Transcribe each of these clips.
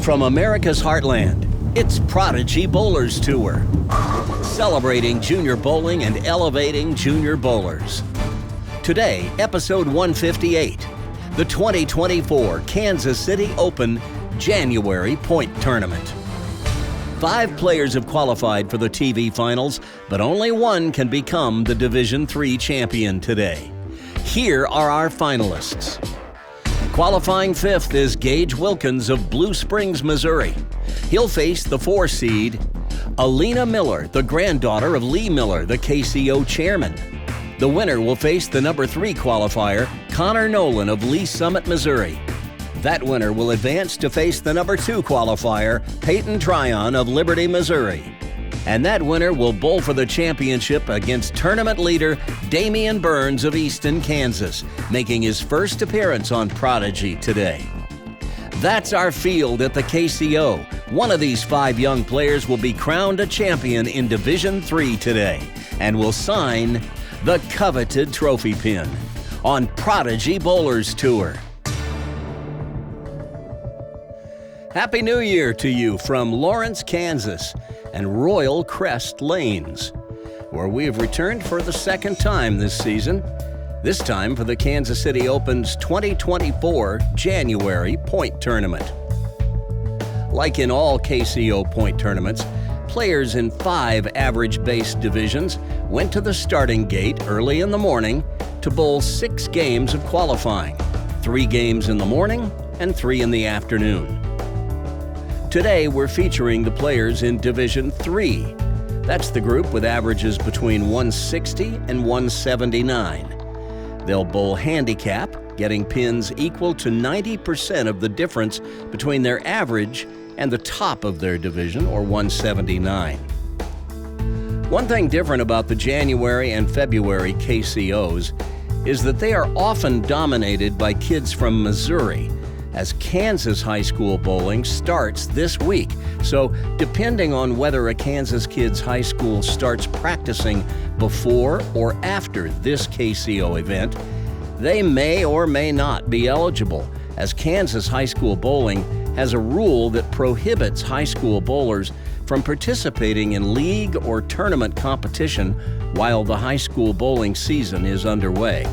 From America's heartland, it's Prodigy Bowlers Tour, celebrating junior bowling and elevating junior bowlers. Today, episode 158, the 2024 Kansas City Open January Point Tournament. 5 players have qualified for the TV finals, but only one can become the Division III champion today. Here are our finalists. Qualifying 5th is Gage Wilkins of Blue Springs, Missouri. He'll face the 4 seed, Alina Miller, the granddaughter of Lee Miller, the KCO chairman. The winner will face the number 3 qualifier, Connor Nolan of Lee Summit, Missouri. That winner will advance to face the number 2 qualifier, Peyton Tryon of Liberty, Missouri. And that winner will bowl for the championship against tournament leader Damian Burns of Easton, Kansas, making his first appearance on Prodigy today. That's our field at the KCO. One of these 5 young players will be crowned a champion in Division III today and will sign the coveted trophy pin on Prodigy Bowlers Tour. Happy New Year to you from Lawrence, Kansas and Royal Crest Lanes, where we have returned for the second time this season, this time for the Kansas City Open's 2024 January Point Tournament. Like in all KCO point tournaments, players in 5 average-based divisions went to the starting gate early in the morning to bowl 6 games of qualifying, 3 games in the morning and 3 in the afternoon. Today, we're featuring the players in Division III. That's the group with averages between 160 and 179. They'll bowl handicap, getting pins equal to 90% of the difference between their average and the top of their division, or 179. One thing different about the January and February KCOs is that they are often dominated by kids from Missouri, as Kansas high school bowling starts this week. So depending on whether a Kansas kid's high school starts practicing before or after this KCO event, they may or may not be eligible, as Kansas high school bowling has a rule that prohibits high school bowlers from participating in league or tournament competition while the high school bowling season is underway.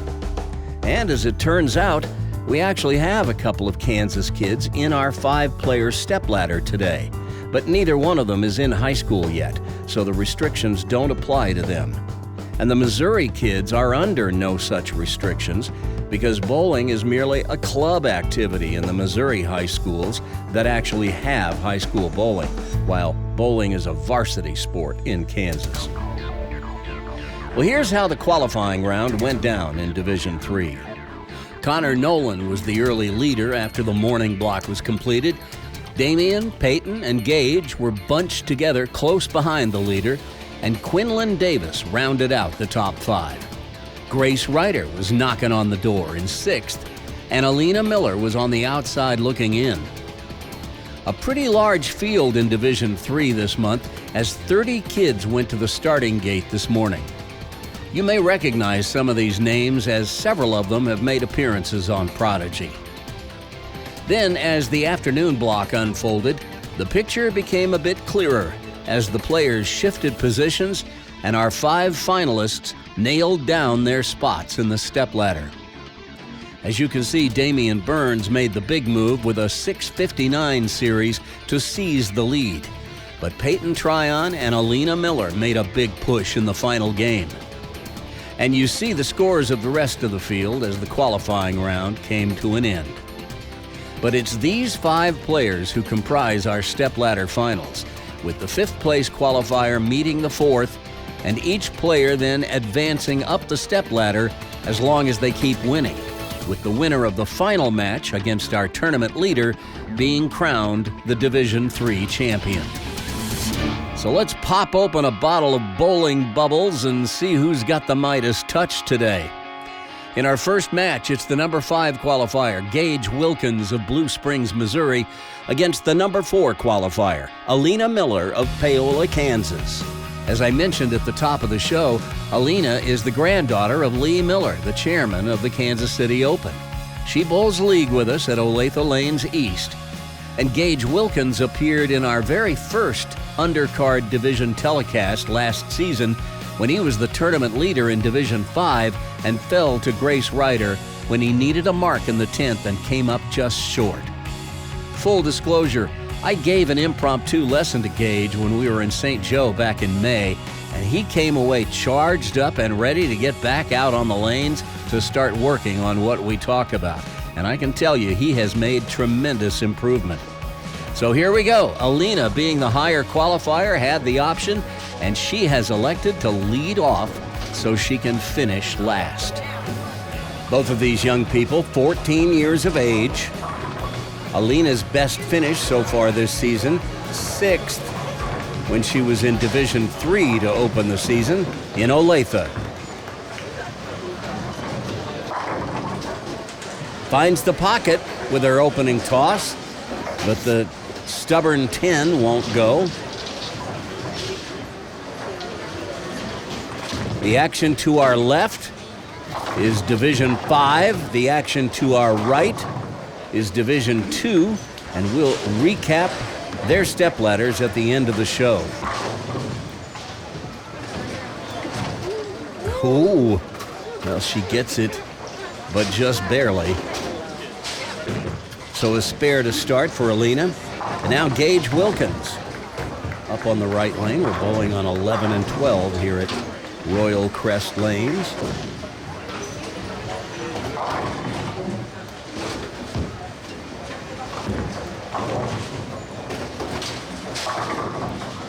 And as it turns out, we actually have a couple of Kansas kids in our 5-player stepladder today, but neither one of them is in high school yet, so the restrictions don't apply to them. And the Missouri kids are under no such restrictions because bowling is merely a club activity in the Missouri high schools that actually have high school bowling, while bowling is a varsity sport in Kansas. Well, here's how the qualifying round went down in Division III. Connor Nolan was the early leader after the morning block was completed. Damian, Peyton, and Gage were bunched together close behind the leader, and Quinlan Davis rounded out the top 5. Grace Ryder was knocking on the door in 6th, and Alina Miller was on the outside looking in. A pretty large field in Division III this month, as 30 kids went to the starting gate this morning. You may recognize some of these names, as several of them have made appearances on Prodigy. Then, as the afternoon block unfolded, the picture became a bit clearer as the players shifted positions and our 5 finalists nailed down their spots in the stepladder. As you can see, Damian Burns made the big move with a 659 series to seize the lead, but Peyton Tryon and Alina Miller made a big push in the final game. And you see the scores of the rest of the field as the qualifying round came to an end. But it's these 5 players who comprise our stepladder finals, with the 5th place qualifier meeting the 4th, and each player then advancing up the stepladder as long as they keep winning, with the winner of the final match against our tournament leader being crowned the Division III champion. So let's pop open a bottle of bowling bubbles and see who's got the Midas touch today. In our first match, it's the number 5 qualifier, Gage Wilkins of Blue Springs, Missouri, against the number 4 qualifier, Alina Miller of Paola, Kansas. As I mentioned at the top of the show, Alina is the granddaughter of Lee Miller, the chairman of the Kansas City Open. She bowls league with us at Olathe Lanes East. And Gage Wilkins appeared in our very first undercard division telecast last season when he was the tournament leader in Division 5 and fell to Grace Ryder when he needed a mark in the 10th and came up just short. Full disclosure, I gave an impromptu lesson to Gage when we were in St. Joe back in May, and he came away charged up and ready to get back out on the lanes to start working on what we talk about. And I can tell you, he has made tremendous improvement. So here we go. Alina, being the higher qualifier, had the option, and she has elected to lead off so she can finish last. Both of these young people, 14 years of age. Alina's best finish so far this season, 6th, when she was in Division 3 to open the season in Olathe. Finds the pocket with her opening toss, but the stubborn 10 won't go. The action to our left is Division 5. The action to our right is Division 2, and we'll recap their stepladders at the end of the show. Oh, well, she gets it, but just barely. So a spare to start for Alina. And now Gage Wilkins up on the right lane. We're bowling on 11 and 12 here at Royal Crest Lanes.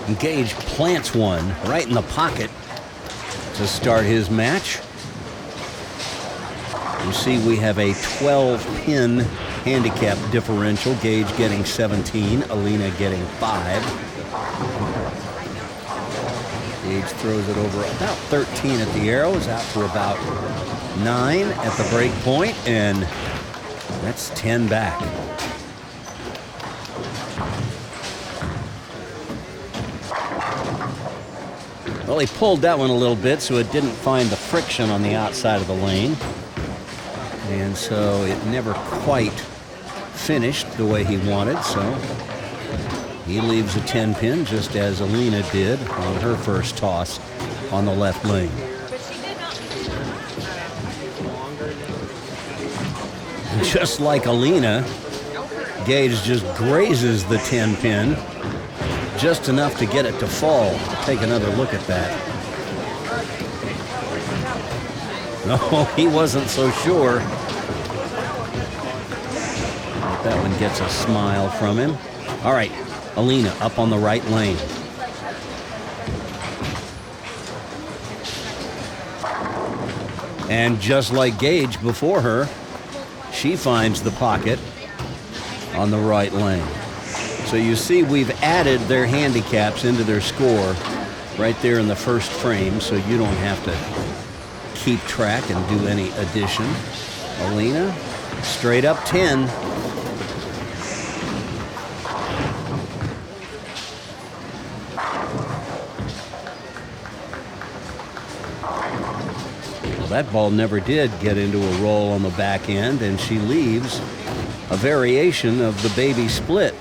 And Gage plants one right in the pocket to start his match. You see we have a 12-pin handicap differential. Gage getting 17, Alina getting 5. Gage throws it over about 13 at the arrow, is out for about 9 at the break point, and that's 10 back. Well, he pulled that one a little bit so it didn't find the friction on the outside of the lane. And so it never quite finished the way he wanted, so he leaves a 10-pin just as Alina did on her first toss on the left lane. Just like Alina, Gage just grazes the 10-pin, just enough to get it to fall. Take another look at that. No, he wasn't so sure. But that one gets a smile from him. All right, Alina up on the right lane. And just like Gage before her, she finds the pocket on the right lane. So you see we've added their handicaps into their score right there in the first frame, so you don't have to keep track and do any addition. Alina, straight up 10. Well, that ball never did get into a roll on the back end, and she leaves a variation of the baby split.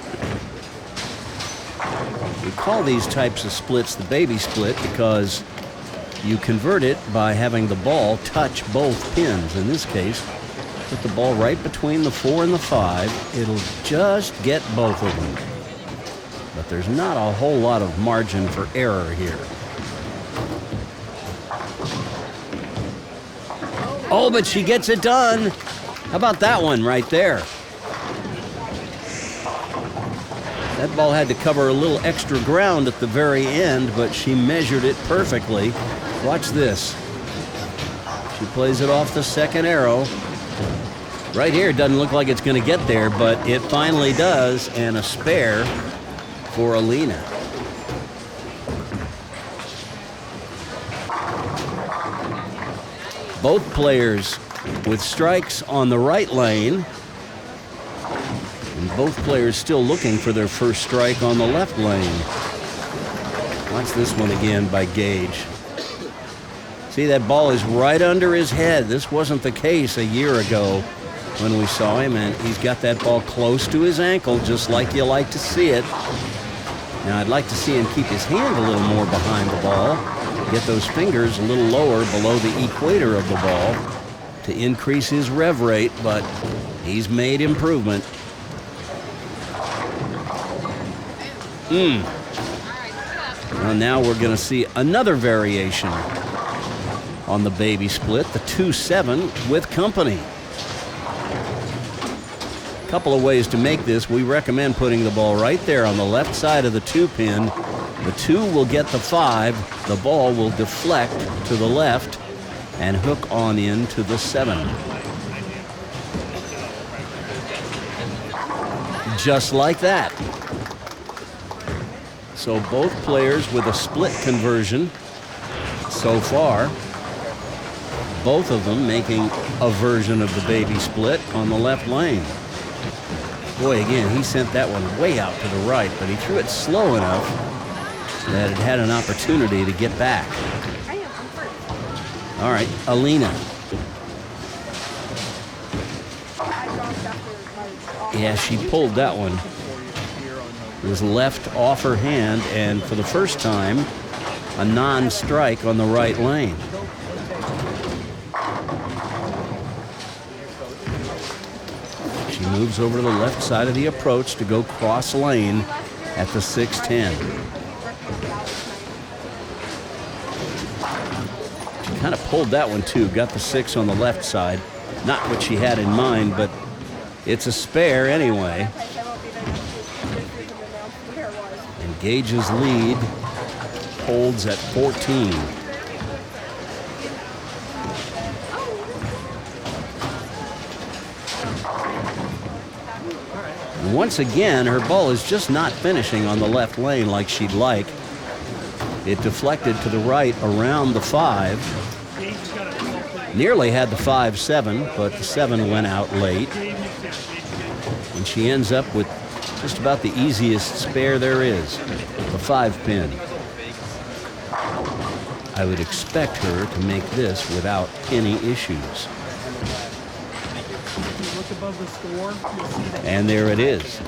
We call these types of splits the baby split because you convert it by having the ball touch both pins. In this case, put the ball right between the 4 and the 5. It'll just get both of them. But there's not a whole lot of margin for error here. Oh, but she gets it done. How about that one right there? That ball had to cover a little extra ground at the very end, but she measured it perfectly. Watch this. She plays it off the second arrow. Right here, it doesn't look like it's going to get there, but it finally does, and a spare for Alina. Both players with strikes on the right lane. And both players still looking for their first strike on the left lane. Watch this one again by Gage. See, that ball is right under his head. This wasn't the case a year ago when we saw him, and he's got that ball close to his ankle, just like you like to see it. Now, I'd like to see him keep his hand a little more behind the ball, get those fingers a little lower below the equator of the ball to increase his rev rate, but he's made improvement. Well, now we're going to see another variation on the baby split, the 2-7 with company. A couple of ways to make this. We recommend putting the ball right there on the left side of the 2-pin. The 2 will get the 5. The ball will deflect to the left and hook on into the 7. Just like that. So both players with a split conversion so far. Both of them making a version of the baby split on the left lane. Boy, again, he sent that one way out to the right, but he threw it slow enough that it had an opportunity to get back. All right, Alina. Yeah, she pulled that one. It was left off her hand, and for the first time, a non-strike on the right lane. She moves over to the left side of the approach to go cross lane at the 6-10. She kind of pulled that one too, got the 6 on the left side. Not what she had in mind, but it's a spare anyway. And Gage's lead holds at 14. Once again, her ball is just not finishing on the left lane like she'd like. It deflected to the right around the 5. Nearly had the 5-7, but the 7 went out late. And she ends up with just about the easiest spare there is, the 5-pin. I would expect her to make this without any issues. And there it is.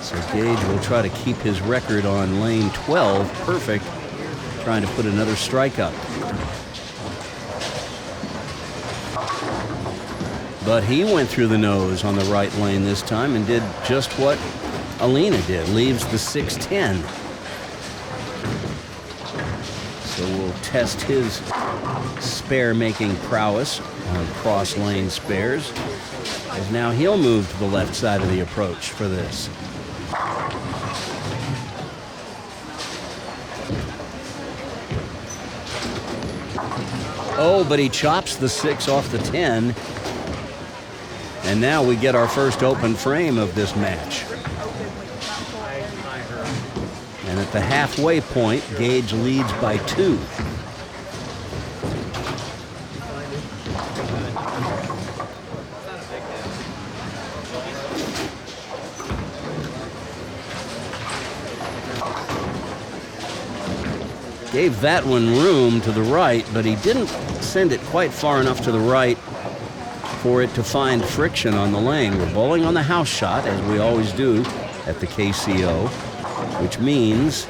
So Gage will try to keep his record on lane 12 perfect, trying to put another strike up. But he went through the nose on the right lane this time and did just what Alina did, leaves the 6-10. So we'll test his spare-making prowess on cross-lane spares, as now he'll move to the left side of the approach for this. Oh, but he chops the 6 off the 10. And now we get our first open frame of this match. And at the halfway point, Gage leads by 2. Gave that one room to the right, but he didn't send it quite far enough to the right for it to find friction on the lane. We're bowling on the house shot, as we always do at the KCO, which means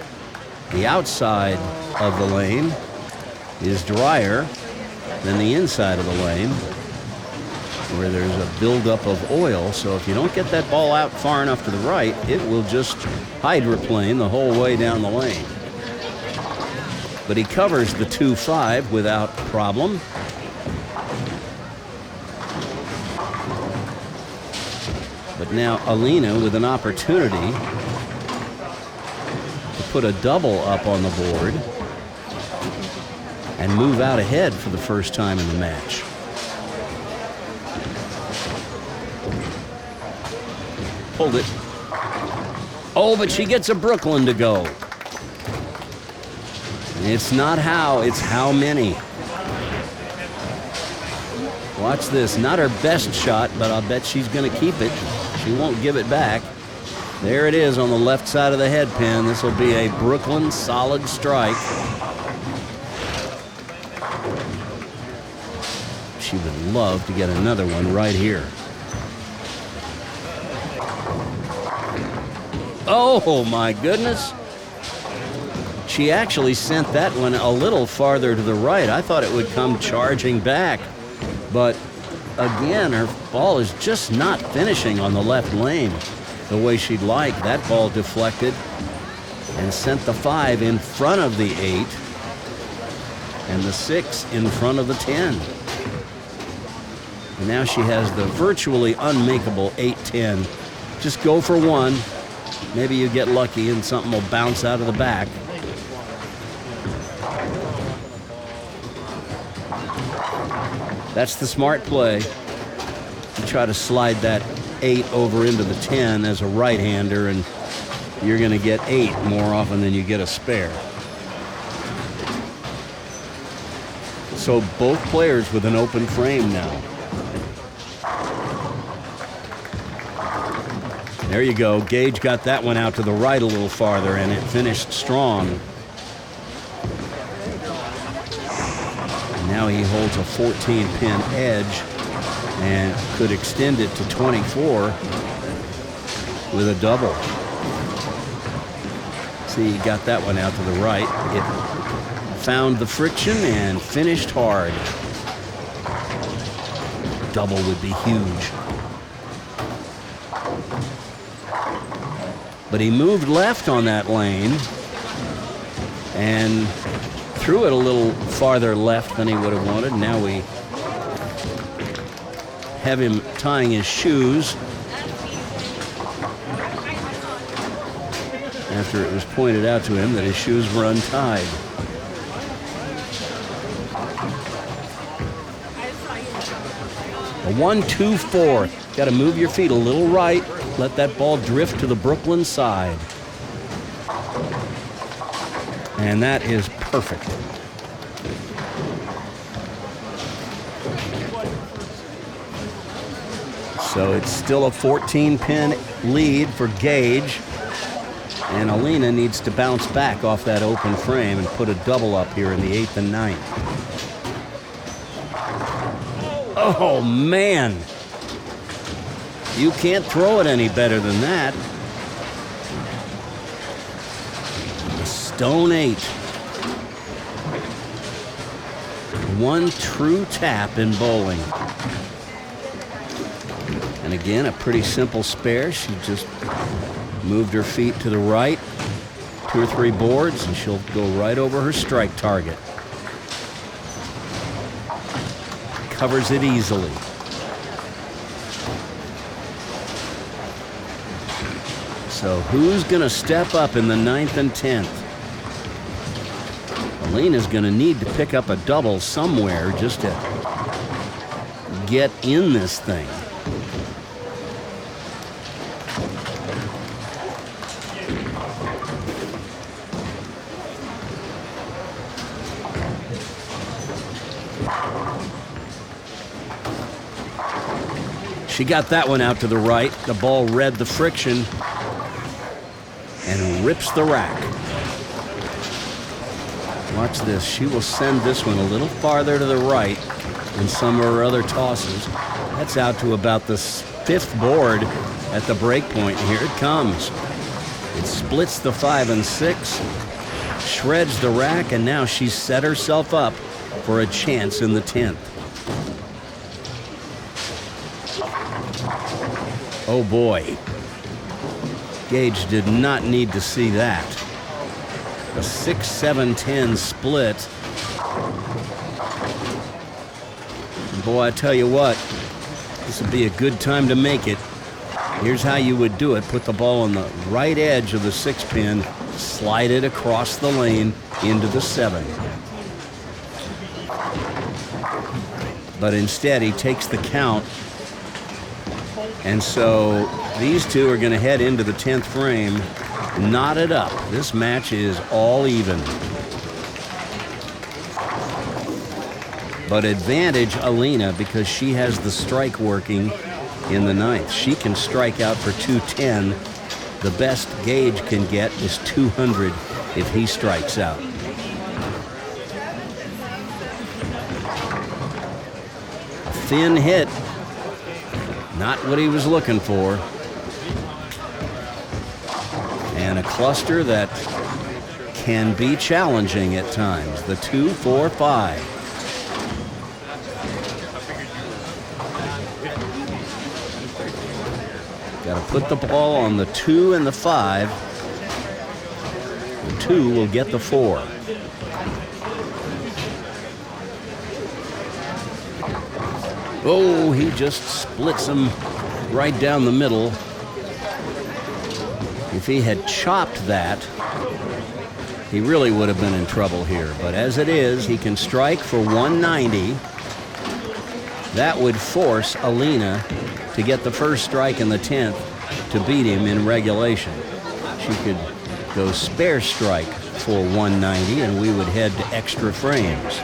the outside of the lane is drier than the inside of the lane, where there's a buildup of oil. So if you don't get that ball out far enough to the right, it will just hydroplane the whole way down the lane. But he covers the 2-5 without problem. But now Alina with an opportunity to put a double up on the board and move out ahead for the first time in the match. Pulled it. Oh, but she gets a Brooklyn to go. It's not how, it's how many. Watch this. Not her best shot, but I'll bet she's going to keep it. She won't give it back. There it is on the left side of the head pin. This will be a Brooklyn solid strike. She would love to get another one right here. Oh my goodness. She actually sent that one a little farther to the right. I thought it would come charging back. But again, her ball is just not finishing on the left lane the way she'd like. That ball deflected and sent the 5 in front of the 8 and the 6 in front of the 10. And now she has the virtually unmakeable 8-10. Just go for one. Maybe you get lucky and something will bounce out of the back. That's the smart play. You try to slide that 8 over into the 10 as a right-hander, and you're going to get 8 more often than you get a spare. So both players with an open frame now. There you go. Gage got that one out to the right a little farther, and it finished strong. And now he holds a 14-pin edge and could extend it to 24 with a double. See, he got that one out to the right. It found the friction and finished hard. Double would be huge. But he moved left on that lane and threw it a little farther left than he would have wanted. Now we have him tying his shoes after it was pointed out to him that his shoes were untied. A 1-2-4. Got to move your feet a little right. Let that ball drift to the Brooklyn side. And that is perfect. So it's still a 14-pin lead for Gage. And Alina needs to bounce back off that open frame and put a double up here in the 8th and 9th. Oh, man. You can't throw it any better than that. The stone 8. One true tap in bowling. And again, a pretty simple spare. She just moved her feet to the right, 2 or 3 boards, and she'll go right over her strike target. Covers it easily. So who's going to step up in the 9th and 10th? Alina's going to need to pick up a double somewhere just to get in this thing. She got that one out to the right. The ball read the friction and rips the rack. Watch this. She will send this one a little farther to the right than some of her other tosses. That's out to about the 5th board at the break point. Here it comes. It splits the 5 and 6, shreds the rack, and now she's set herself up for a chance in the 10th. Oh boy. Gage did not need to see that. A 6-7-10 split. And boy, I tell you what, this would be a good time to make it. Here's how you would do it. Put the ball on the right edge of the 6-pin, slide it across the lane into the 7. But instead, he takes the count. And so these two are going to head into the 10th frame, knotted up. This match is all even. But advantage Alina because she has the strike working in the 9th. She can strike out for 210 The best Gage can get is 200 if he strikes out. A thin hit. Not what he was looking for. And a cluster that can be challenging at times. The 2, 4, 5. Got to put the ball on the 2 and the 5. The 2 will get the 4. Oh, he just splits him right down the middle. If he had chopped that, he really would have been in trouble here. But as it is, he can strike for 190. That would force Alina to get the first strike in the 10th to beat him in regulation. She could go spare strike for 190, and we would head to extra frames.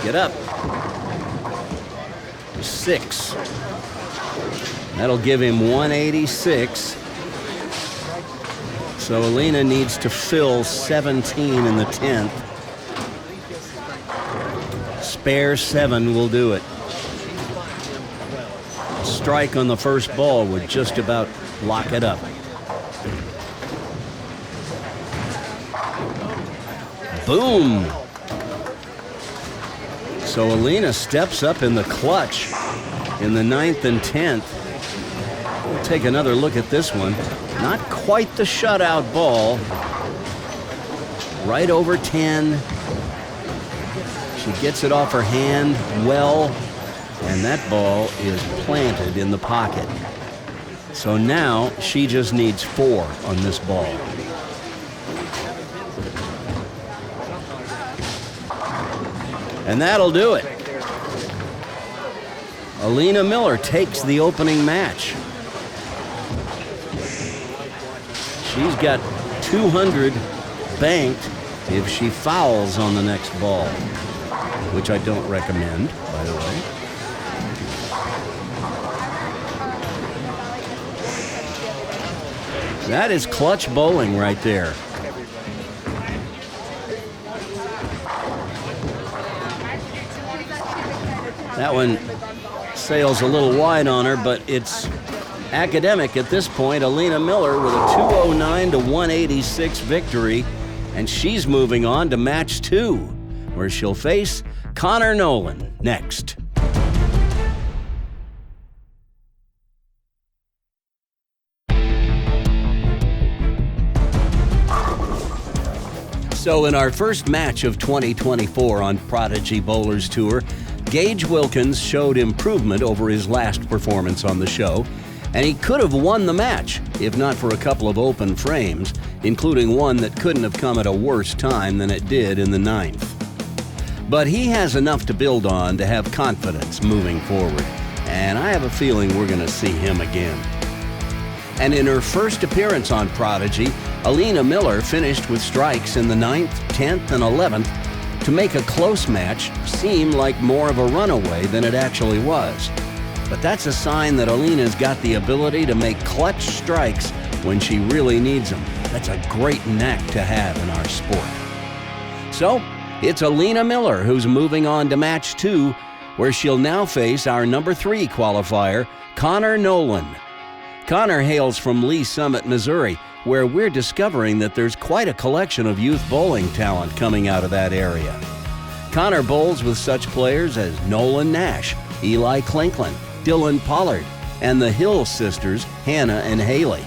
Get up. 6. That'll give him 186. So Alina needs to fill 17 in the 10th. Spare 7 will do it. A strike on the first ball would just about lock it up. Boom! So Alina steps up in the clutch in the 9th and 10th. We'll take another look at this one. Not quite the shutout ball. Right over 10. She gets it off her hand well, and that ball is planted in the pocket. So now she just needs 4 on this ball. And that'll do it. Alina Miller takes the opening match. She's got 200 banked if she fouls on the next ball, which I don't recommend, by the way. That is clutch bowling right there. That one sails a little wide on her, but it's academic at this point. Alina Miller with a 209 to 186 victory, and she's moving on to match 2, where she'll face Connor Nolan next. So in our first match of 2024 on Prodigy Bowlers Tour, Gage Wilkins showed improvement over his last performance on the show, and he could have won the match if not for a couple of open frames, including one that couldn't have come at a worse time than it did in the 9th. But he has enough to build on to have confidence moving forward, and I have a feeling we're going to see him again. And in her first appearance on Prodigy, Alina Miller finished with strikes in the 9th, 10th, and 11th to make a close match seem like more of a runaway than it actually was. But that's a sign that Alina's got the ability to make clutch strikes when she really needs them. That's a great knack to have in our sport. So, it's Alina Miller who's moving on to match 2, where she'll now face our number 3 qualifier, Connor Nolan. Connor hails from Lee Summit, Missouri, where we're discovering that there's quite a collection of youth bowling talent coming out of that area. Connor bowls with such players as Nolan Nash, Eli Clinklin, Dylan Pollard, and the Hill sisters, Hannah and Haley.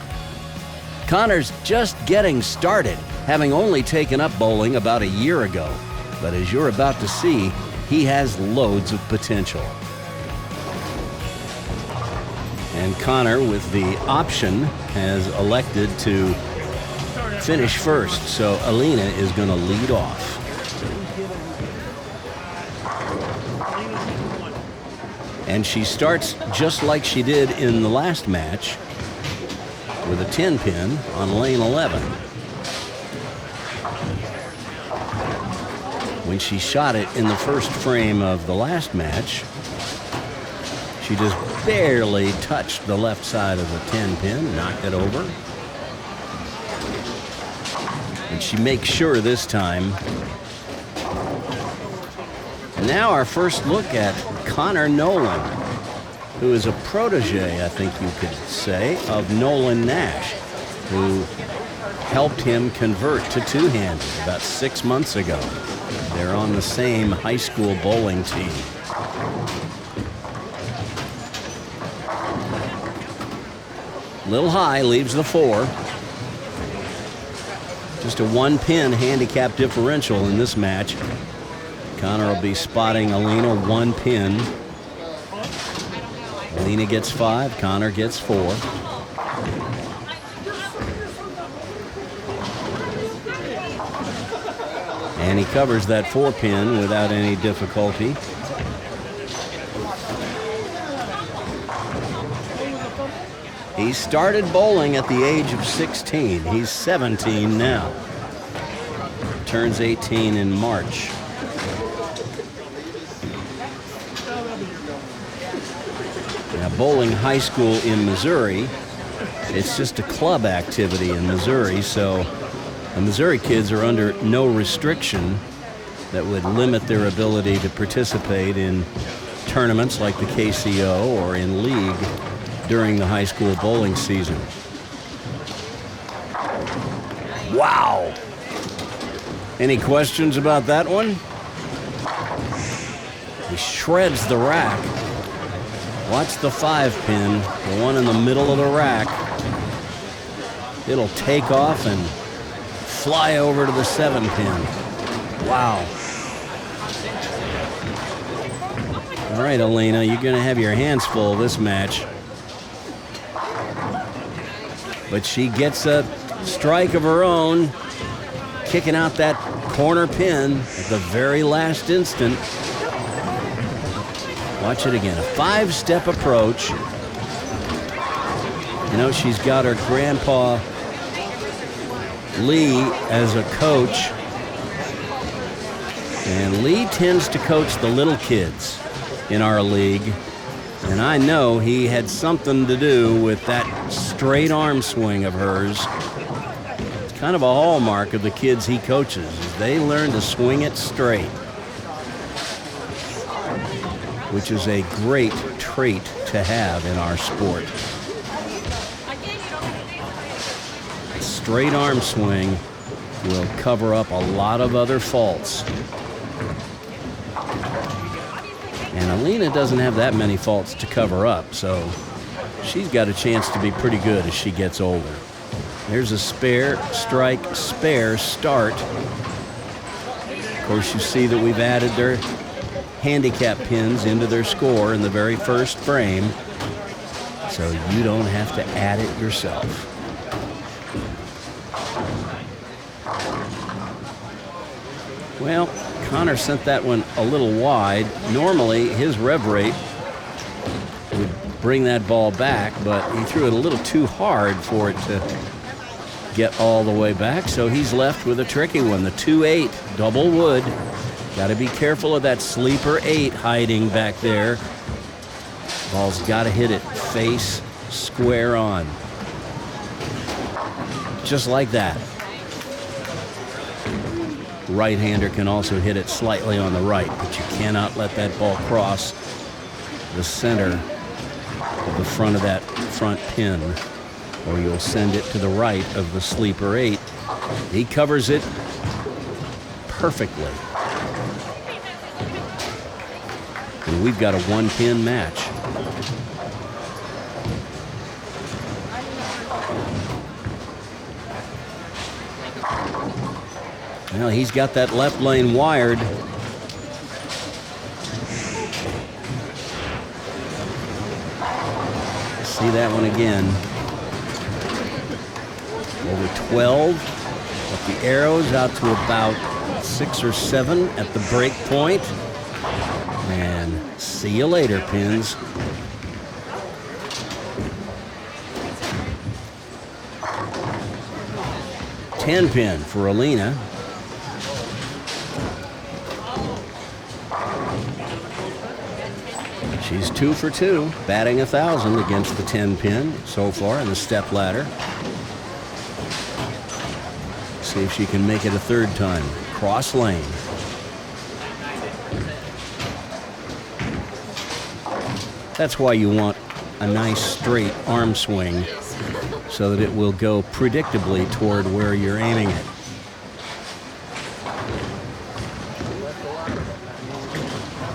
Connor's just getting started, having only taken up bowling about a year ago. But as you're about to see, he has loads of potential. And Connor, with the option, has elected to finish first, so Alina is going to lead off. And she starts just like she did in the last match, with a 10-pin on lane 11. When she shot it in the first frame of the last match, she just barely touched the left side of the 10 pin, knocked it over. And she makes sure this time. And now our first look at Connor Nolan, who is a protege, I think you could say, of Nolan Nash, who helped him convert to two-handed about 6 months ago. They're on the same high school bowling team. Little high, leaves the 4. Just a 1-pin handicap differential in this match. Connor will be spotting Alina 1 pin. Alina gets 5, Connor gets 4. And he covers that 4 pin without any difficulty. He started bowling at the age of 16. He's 17 now. Turns 18 in March. Now, bowling high school in Missouri, it's just a club activity in Missouri, so the Missouri kids are under no restriction that would limit their ability to participate in tournaments like the KCO or in league during the high school bowling season. Wow! Any questions about that one? He shreds the rack. Watch the 5 pin, the one in the middle of the rack. It'll take off and fly over to the 7 pin. Wow. All right, Alina, you're going to have your hands full this match. But she gets a strike of her own, kicking out that corner pin at the very last instant. Watch it again, a 5-step approach. You know, she's got her grandpa Lee as a coach. And Lee tends to coach the little kids in our league. And I know he had something to do with that straight arm swing of hers. It's kind of a hallmark of the kids he coaches, is they learn to swing it straight, which is a great trait to have in our sport. A straight arm swing will cover up a lot of other faults. And Alina doesn't have that many faults to cover up, so she's got a chance to be pretty good as she gets older. There's a spare strike, spare start. Of course, you see that we've added their handicap pins into their score in the very first frame, so you don't have to add it yourself. Well, Connor sent that one a little wide. Normally, his rev rate would bring that ball back, but he threw it a little too hard for it to get all the way back, so he's left with a tricky one, the 2-8 double wood. Got to be careful of that sleeper 8 hiding back there. Ball's got to hit it face square on. Just like that. Right-hander can also hit it slightly on the right, but you cannot let that ball cross the center of the front of that front pin, or you'll send it to the right of the sleeper 8. He covers it perfectly. And we've got a 1-pin match. Well, he's got that left lane wired. See that one again. Over 12. Up the arrows out to about 6 or 7 at the break point. And see you later, pins. $10 pin for Alina. She's 2 for 2, batting 1,000 against the 10 pin so far in the step ladder. See if she can make it a third time. Cross lane. That's why you want a nice straight arm swing so that it will go predictably toward where you're aiming it.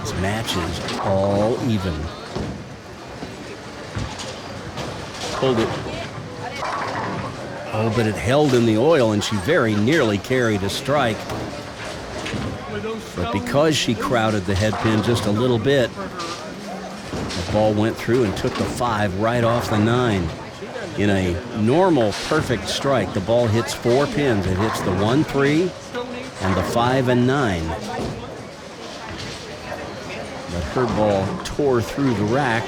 This match is all even. Pulled it. Oh, but it held in the oil, and she very nearly carried a strike. But because she crowded the head pin just a little bit, the ball went through and took the 5 right off the 9. In a normal perfect strike, the ball hits 4 pins. It hits the 1, 3, and the 5 and 9. But her ball tore through the rack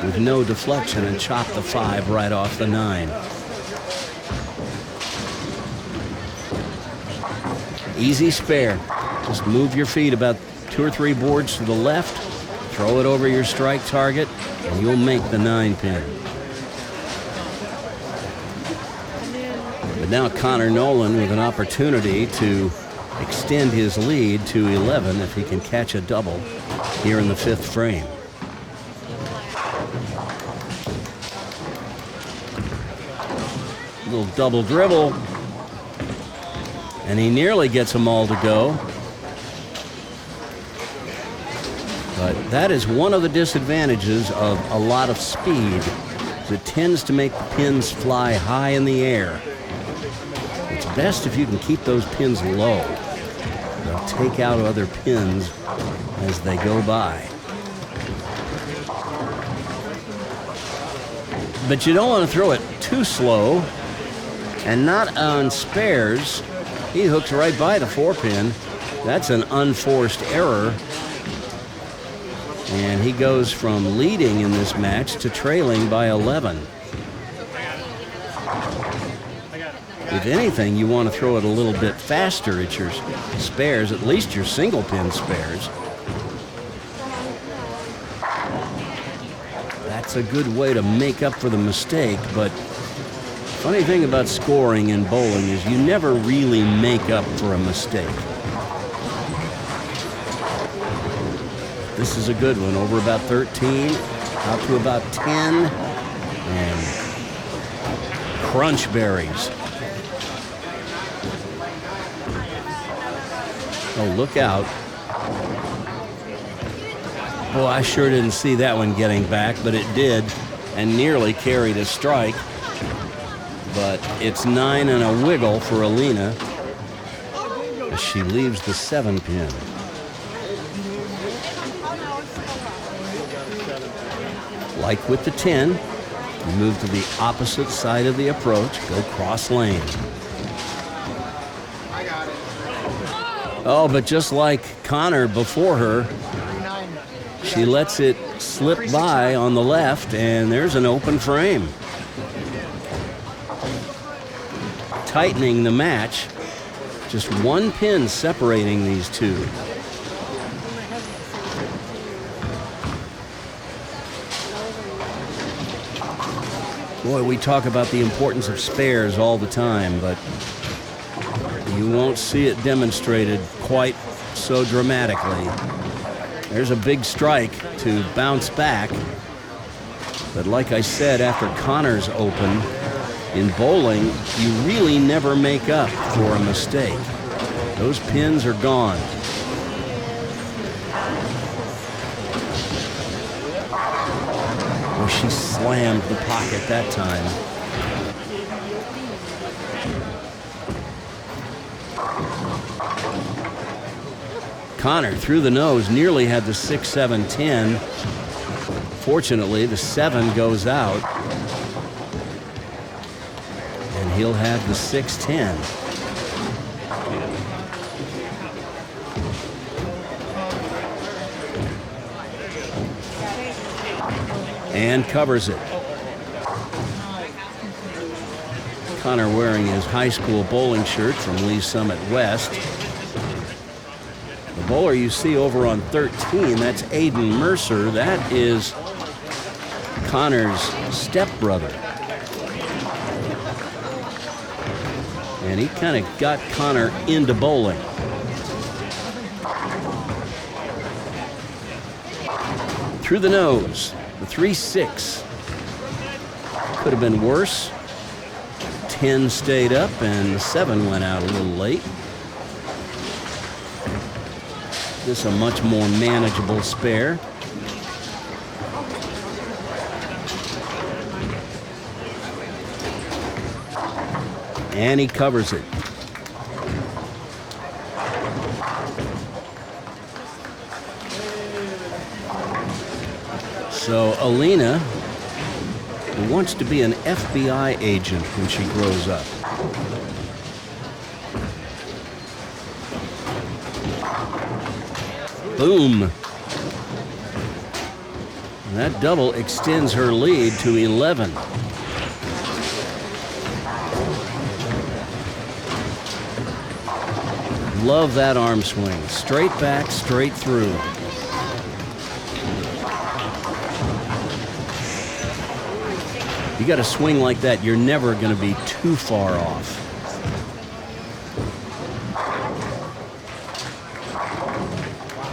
with no deflection and chopped the 5 right off the 9. Easy spare. Just move your feet about 2 or 3 boards to the left, throw it over your strike target, and you'll make the 9 pin. But now Connor Nolan with an opportunity to extend his lead to 11 if he can catch a double here in the 5th frame. A little double dribble, and he nearly gets them all to go. But that is one of the disadvantages of a lot of speed. It tends to make the pins fly high in the air. It's best if you can keep those pins low. They'll take out other pins as they go by. But you don't want to throw it too slow, and not on spares. He hooks right by the 4 pin. That's an unforced error. And he goes from leading in this match to trailing by 11. If anything, you want to throw it a little bit faster at your spares, at least your single pin spares. That's a good way to make up for the mistake, but funny thing about scoring in bowling is you never really make up for a mistake. This is a good one, over about 13, out to about 10, and crunch berries. Oh, look out. Boy, I sure didn't see that one getting back, but it did, and nearly carried a strike. But it's 9 and a wiggle for Alina as she leaves the 7 pin. Like with the 10, you move to the opposite side of the approach, go cross lane. Oh, but just like Connor before her, she lets it slip by on the left, and there's an open frame. Tightening the match, just 1 pin separating these two. Boy, we talk about the importance of spares all the time, but you won't see it demonstrated quite so dramatically. There's a big strike to bounce back. But like I said, after Connor's open, in bowling, you really never make up for a mistake. Those pins are gone. Oh, she slammed the pocket that time. Connor through the nose nearly had the 6, 7, 10. Fortunately, the 7 goes out, and he'll have the 6, 10. And covers it. Connor wearing his high school bowling shirt from Lee Summit West. The Bowler you see over on 13, that's Aiden Mercer. That is Connor's stepbrother. And he kind of got Connor into bowling. Through the nose, the 3-6. Could have been worse. 10 stayed up and the 7 went out a little late. This a much more manageable spare. And he covers it. So Alina wants to be an FBI agent when she grows up. Boom. That double extends her lead to 11. Love that arm swing. Straight back, straight through. You got a swing like that, you're never going to be too far off.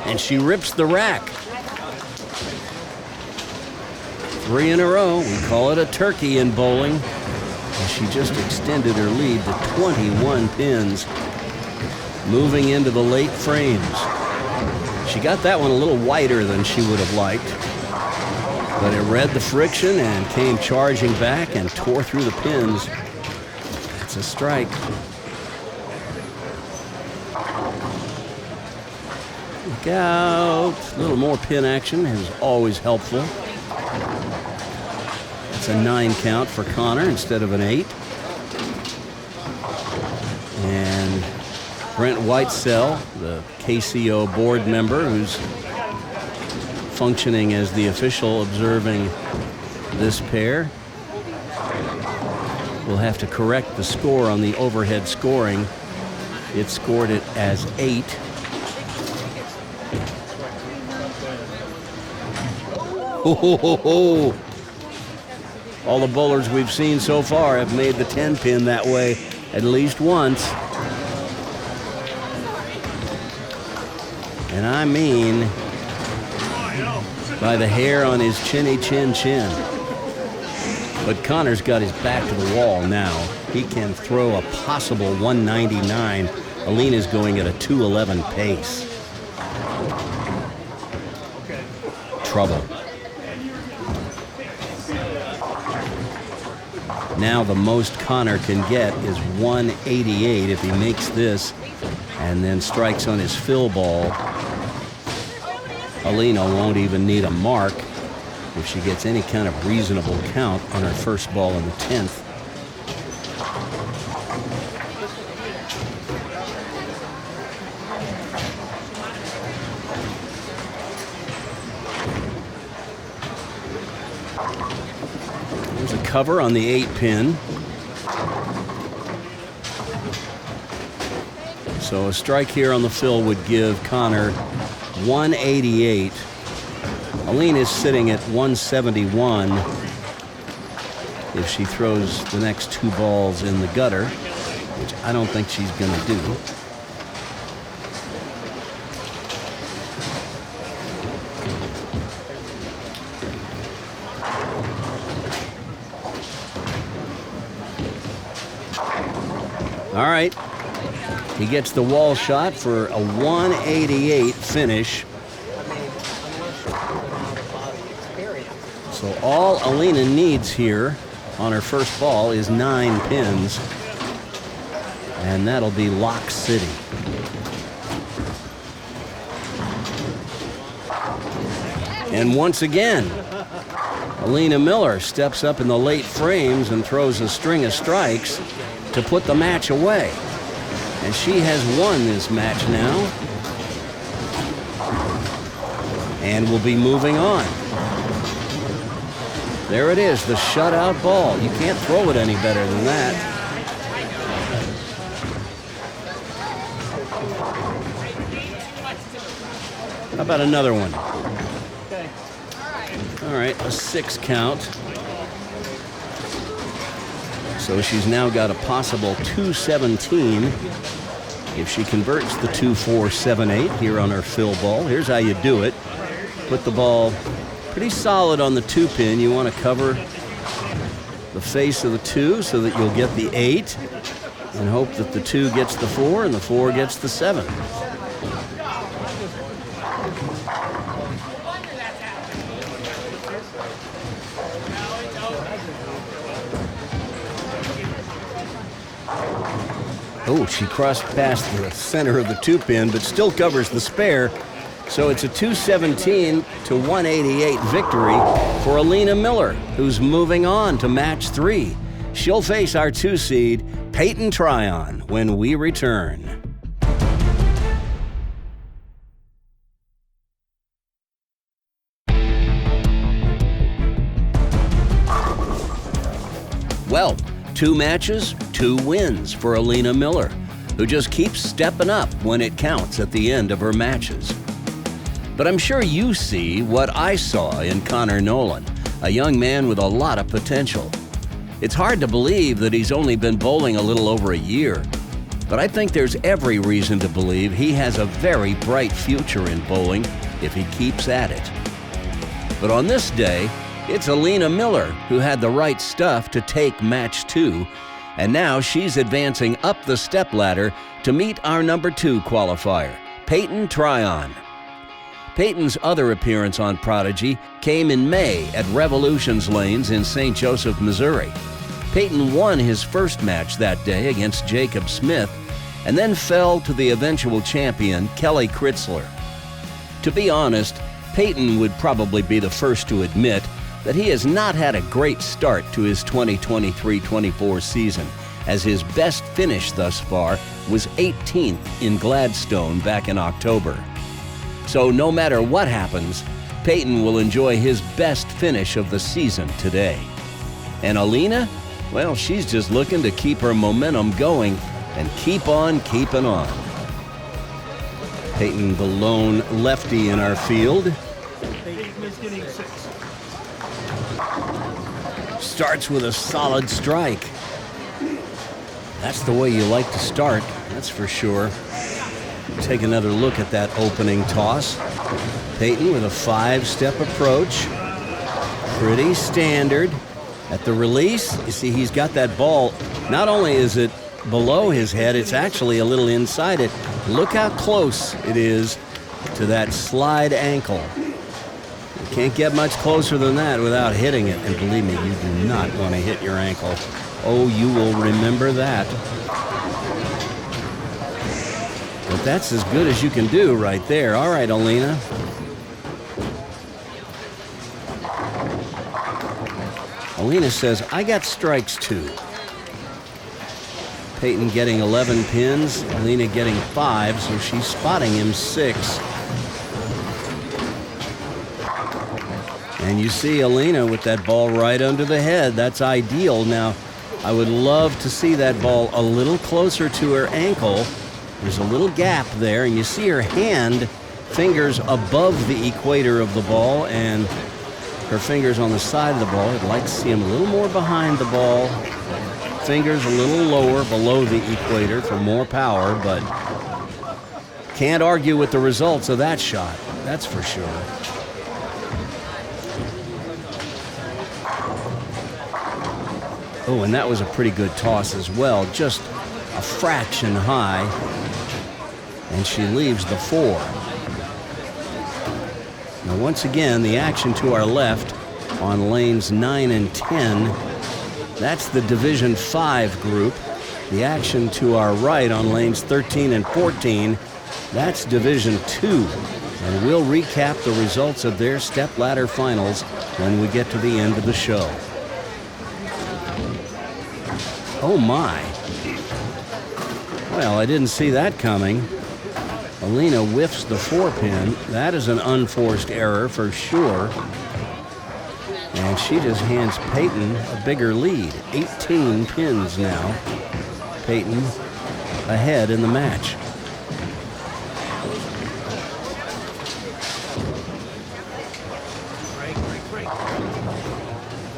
And she rips the rack. 3 in a row. We call it a turkey in bowling. And she just extended her lead to 21 pins, moving into the late frames. She got that one a little wider than she would have liked, but it read the friction and came charging back and tore through the pins. It's a strike. Look out. A little more pin action is always helpful. It's a 9 count for Connor instead of an 8. And Brent Whitesell, the KCO board member who's functioning as the official observing this pair, will have to correct the score on the overhead scoring. It scored it as 8. Oh. All the bowlers we've seen so far have made the 10 pin that way at least once. And I mean by the hair on his chinny chin. But Connor's got his back to the wall now. He can throw a possible 199. Alina's going at a 211 pace. Trouble. Now the most Connor can get is 188 if he makes this and then strikes on his fill ball. Alina won't even need a mark if she gets any kind of reasonable count on her first ball in the 10th. There's a cover on the 8 pin. So a strike here on the fill would give Connor 188. Alina is sitting at 171 if she throws the next 2 balls in the gutter, which I don't think she's going to do. All right. He gets the wall shot for a 188 finish. So all Alina needs here on her first ball is 9 pins. And that'll be Lock City. And once again, Alina Miller steps up in the late frames and throws a string of strikes to put the match away. And she has won this match now and will be moving on. There it is, the shutout ball. You can't throw it any better than that. How about another one? All right, a 6 count. So she's now got a possible 217 if she converts the 2-4-7-8 here on her fill ball. Here's how you do it. Put the ball pretty solid on the 2-pin. You want to cover the face of the 2 so that you'll get the 8 and hope that the 2 gets the 4 and the 4 gets the 7. Oh, she crossed past the center of the 2-pin, but still covers the spare. So it's a 217 to 188 victory for Alina Miller, who's moving on to match 3. She'll face our 2 seed, Peyton Tryon, when we return. Well, 2 matches, 2 wins for Alina Miller, who just keeps stepping up when it counts at the end of her matches. But I'm sure you see what I saw in Connor Nolan, a young man with a lot of potential. It's hard to believe that he's only been bowling a little over a year, but I think there's every reason to believe he has a very bright future in bowling if he keeps at it. But on this day, it's Alina Miller who had the right stuff to take match 2, and now she's advancing up the stepladder to meet our number 2 qualifier, Peyton Tryon. Peyton's other appearance on Prodigy came in May at Revolutions Lanes in St. Joseph, Missouri. Peyton won his first match that day against Jacob Smith and then fell to the eventual champion, Kelly Kritzler. To be honest, Peyton would probably be the first to admit that he has not had a great start to his 2023-24 season, as his best finish thus far was 18th in Gladstone back in October. So no matter what happens, Peyton will enjoy his best finish of the season today. And Alina, well, she's just looking to keep her momentum going and keep on keeping on. Peyton, the lone lefty in our field. Starts with a solid strike. That's the way you like to start, that's for sure. Take another look at that opening toss. Peyton with a 5-step approach. Pretty standard. At the release, you see he's got that ball. Not only is it below his head, it's actually a little inside it. Look how close it is to that slide ankle. You can't get much closer than that without hitting it. And believe me, you do not want to hit your ankle. Oh, you will remember that. But that's as good as you can do right there. All right, Alina. Alina says, I got strikes too. Peyton getting 11 pins, Alina getting 5, so she's spotting him 6. And you see Alina with that ball right under the head. That's ideal. Now, I would love to see that ball a little closer to her ankle. There's a little gap there, and you see her hand, fingers above the equator of the ball, and her fingers on the side of the ball. I'd like to see them a little more behind the ball. Fingers a little lower below the equator for more power, but can't argue with the results of that shot. That's for sure. Oh, and that was a pretty good toss as well. Just a fraction high. And she leaves the 4. Now, once again, the action to our left on lanes 9 and 10. That's the Division 5 group. The action to our right on lanes 13 and 14. That's Division 2. And we'll recap the results of their stepladder finals when we get to the end of the show. Oh my. Well, I didn't see that coming. Alina whiffs the 4-pin. That is an unforced error for sure. And she just hands Peyton a bigger lead. 18 pins now. Peyton ahead in the match.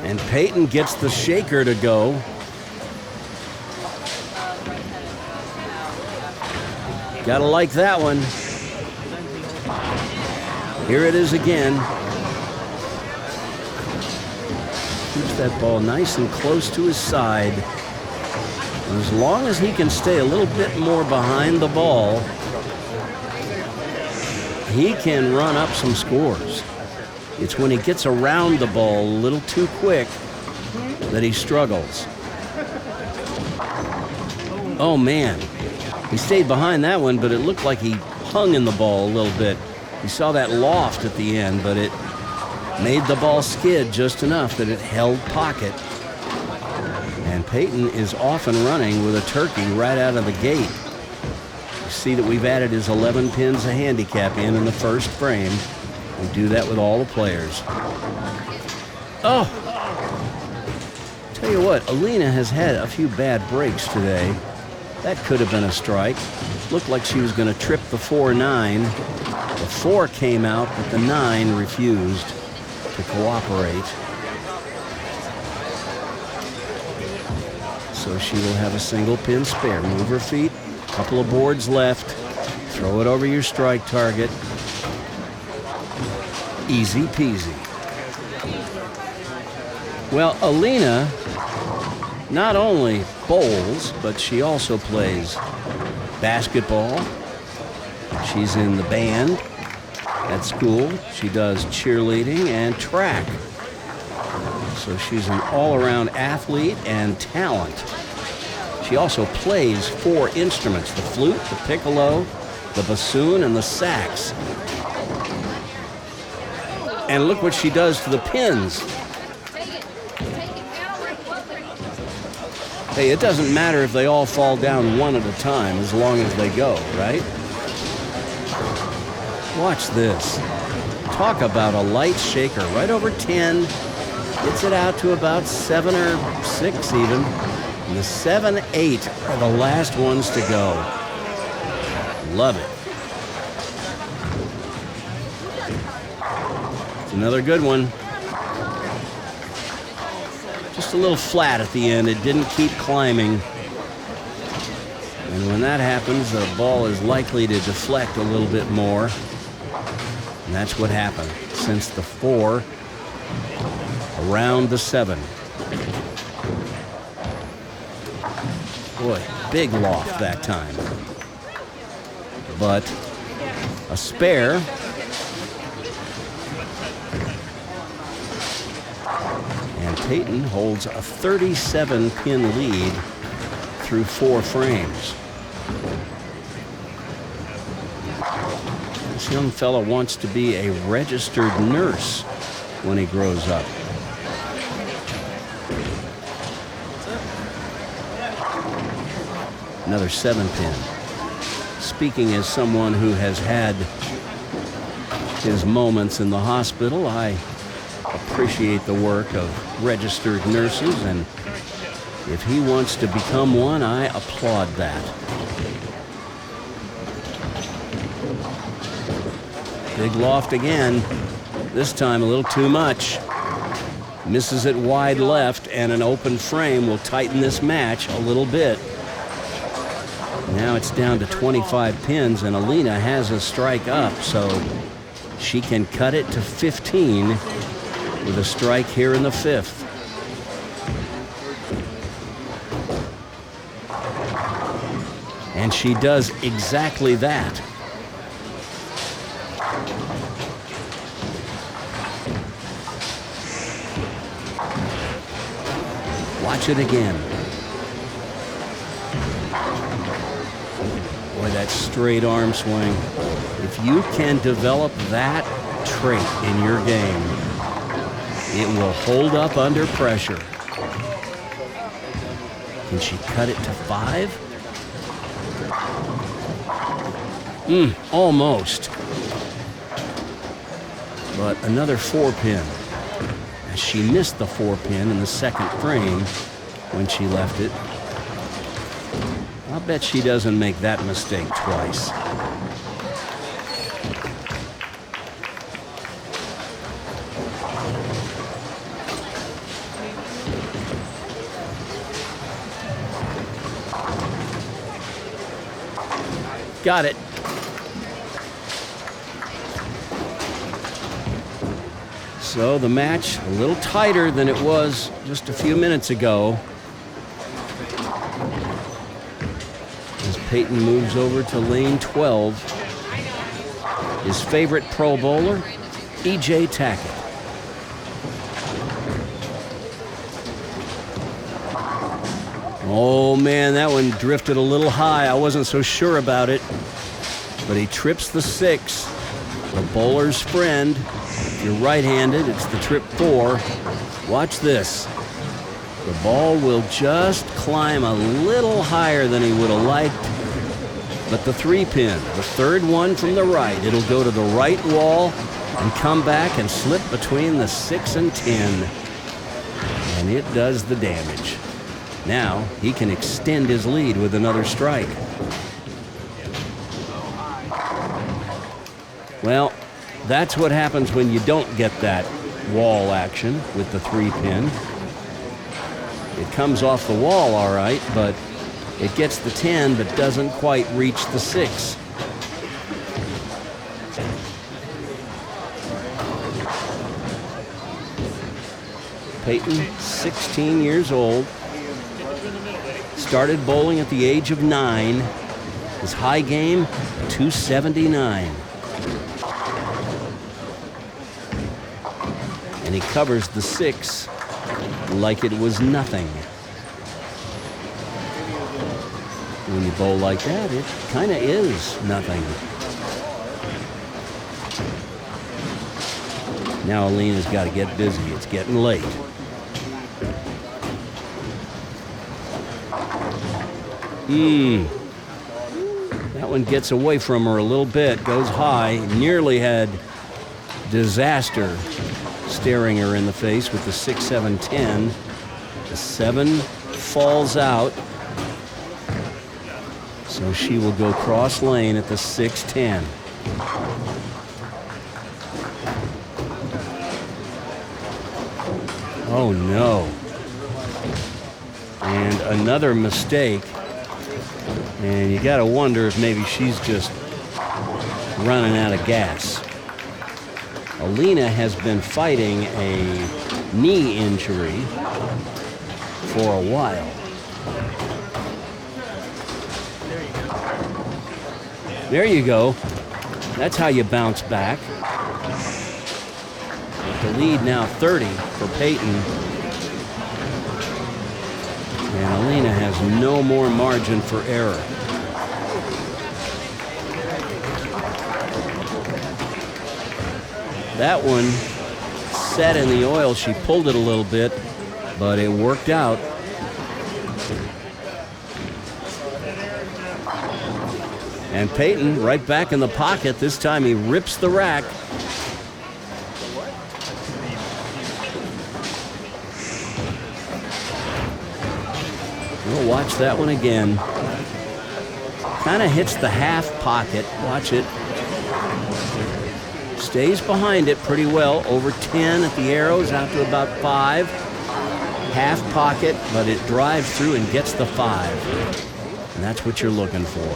And Peyton gets the shaker to go. Gotta like that one. Here it is again. Keeps that ball nice and close to his side. And as long as he can stay a little bit more behind the ball, he can run up some scores. It's when he gets around the ball a little too quick that he struggles. Oh man, he stayed behind that one, but it looked like he hung in the ball a little bit. You saw that loft at the end, but it made the ball skid just enough that it held pocket. And Peyton is off and running with a turkey right out of the gate. You see that we've added his 11 pins of handicap in the first frame. We do that with all the players. Oh! Tell you what, Alina has had a few bad breaks today. That could have been a strike. Looked like she was going to trip the 4-9. The 4 came out, but the 9 refused to cooperate. So she will have a single pin spare. Move her feet, couple of boards left. Throw it over your strike target. Easy peasy. Well, Alina not only bowls, but she also plays basketball. She's in the band at school. She does cheerleading and track. So she's an all-around athlete and talent. She also plays 4 instruments: the flute, the piccolo, the bassoon, and the sax. And look what she does to the pins. Hey, it doesn't matter if they all fall down one at a time as long as they go, right? Watch this. Talk about a light shaker. Right over 10. Gets it out to about 7 or 6 even. And the 7, 8 are the last ones to go. Love it. It's another good one. Just a little flat at the end. It didn't keep climbing. And when that happens, the ball is likely to deflect a little bit more. And that's what happened. Since the 4, around the 7. Boy, big loft that time. But a spare. And Peyton holds a 37-pin lead through 4 frames. This young fella wants to be a registered nurse when he grows up. Another 7-pin. Speaking as someone who has had his moments in the hospital, I appreciate the work of registered nurses, and if he wants to become one, I applaud that. Big loft again. This time a little too much. Misses it wide left, and an open frame will tighten this match a little bit. Now it's down to 25 pins, and Alina has a strike up, so she can cut it to 15 with a strike here in the 5th. And she does exactly that. Watch it again. Boy, that straight arm swing. If you can develop that trait in your game, it will hold up under pressure. Can she cut it to 5? Almost. But another 4-pin. She missed the 4-pin in the 2nd frame when she left it. I'll bet she doesn't make that mistake twice. got it. So the match a little tighter than it was just a few minutes ago. As Peyton moves over to lane 12. His favorite pro bowler, E.J. Tackett. Oh man, that one drifted a little high. I wasn't so sure about it. But he trips the 6, the bowler's friend. If you're right-handed, it's the trip 4. Watch this. The ball will just climb a little higher than he would have liked. But the 3-pin, the third one from the right, it'll go to the right wall and come back and slip between the 6 and 10. And it does the damage. Now he can extend his lead with another strike. Well, that's what happens when you don't get that wall action with the 3-pin. It comes off the wall all right, but it gets the 10 but doesn't quite reach the 6. Peyton, 16 years old. Started bowling at the age of 9. His high game, 279. And he covers the 6 like it was nothing. When you bowl like that, it kind of is nothing. Now Alina's got to get busy. It's getting late. That one gets away from her a little bit, goes high, nearly had disaster staring her in the face with the 6, 7, 10. The 7 falls out. So she will go cross lane at the 6, 10. Oh no. And another mistake. And you gotta wonder if maybe she's just running out of gas. Alina has been fighting a knee injury for a while. There you go. That's how you bounce back. The lead now 30 for Peyton. And Alina has no more margin for error. That one sat in the oil. She pulled it a little bit, but it worked out. And Peyton right back in the pocket. This time he rips the rack. We'll watch that one again. Kind of hits the half pocket. Watch it. Stays behind it pretty well. Over 10 at the arrows, out to about 5. Half pocket, but it drives through and gets the 5. And that's what you're looking for.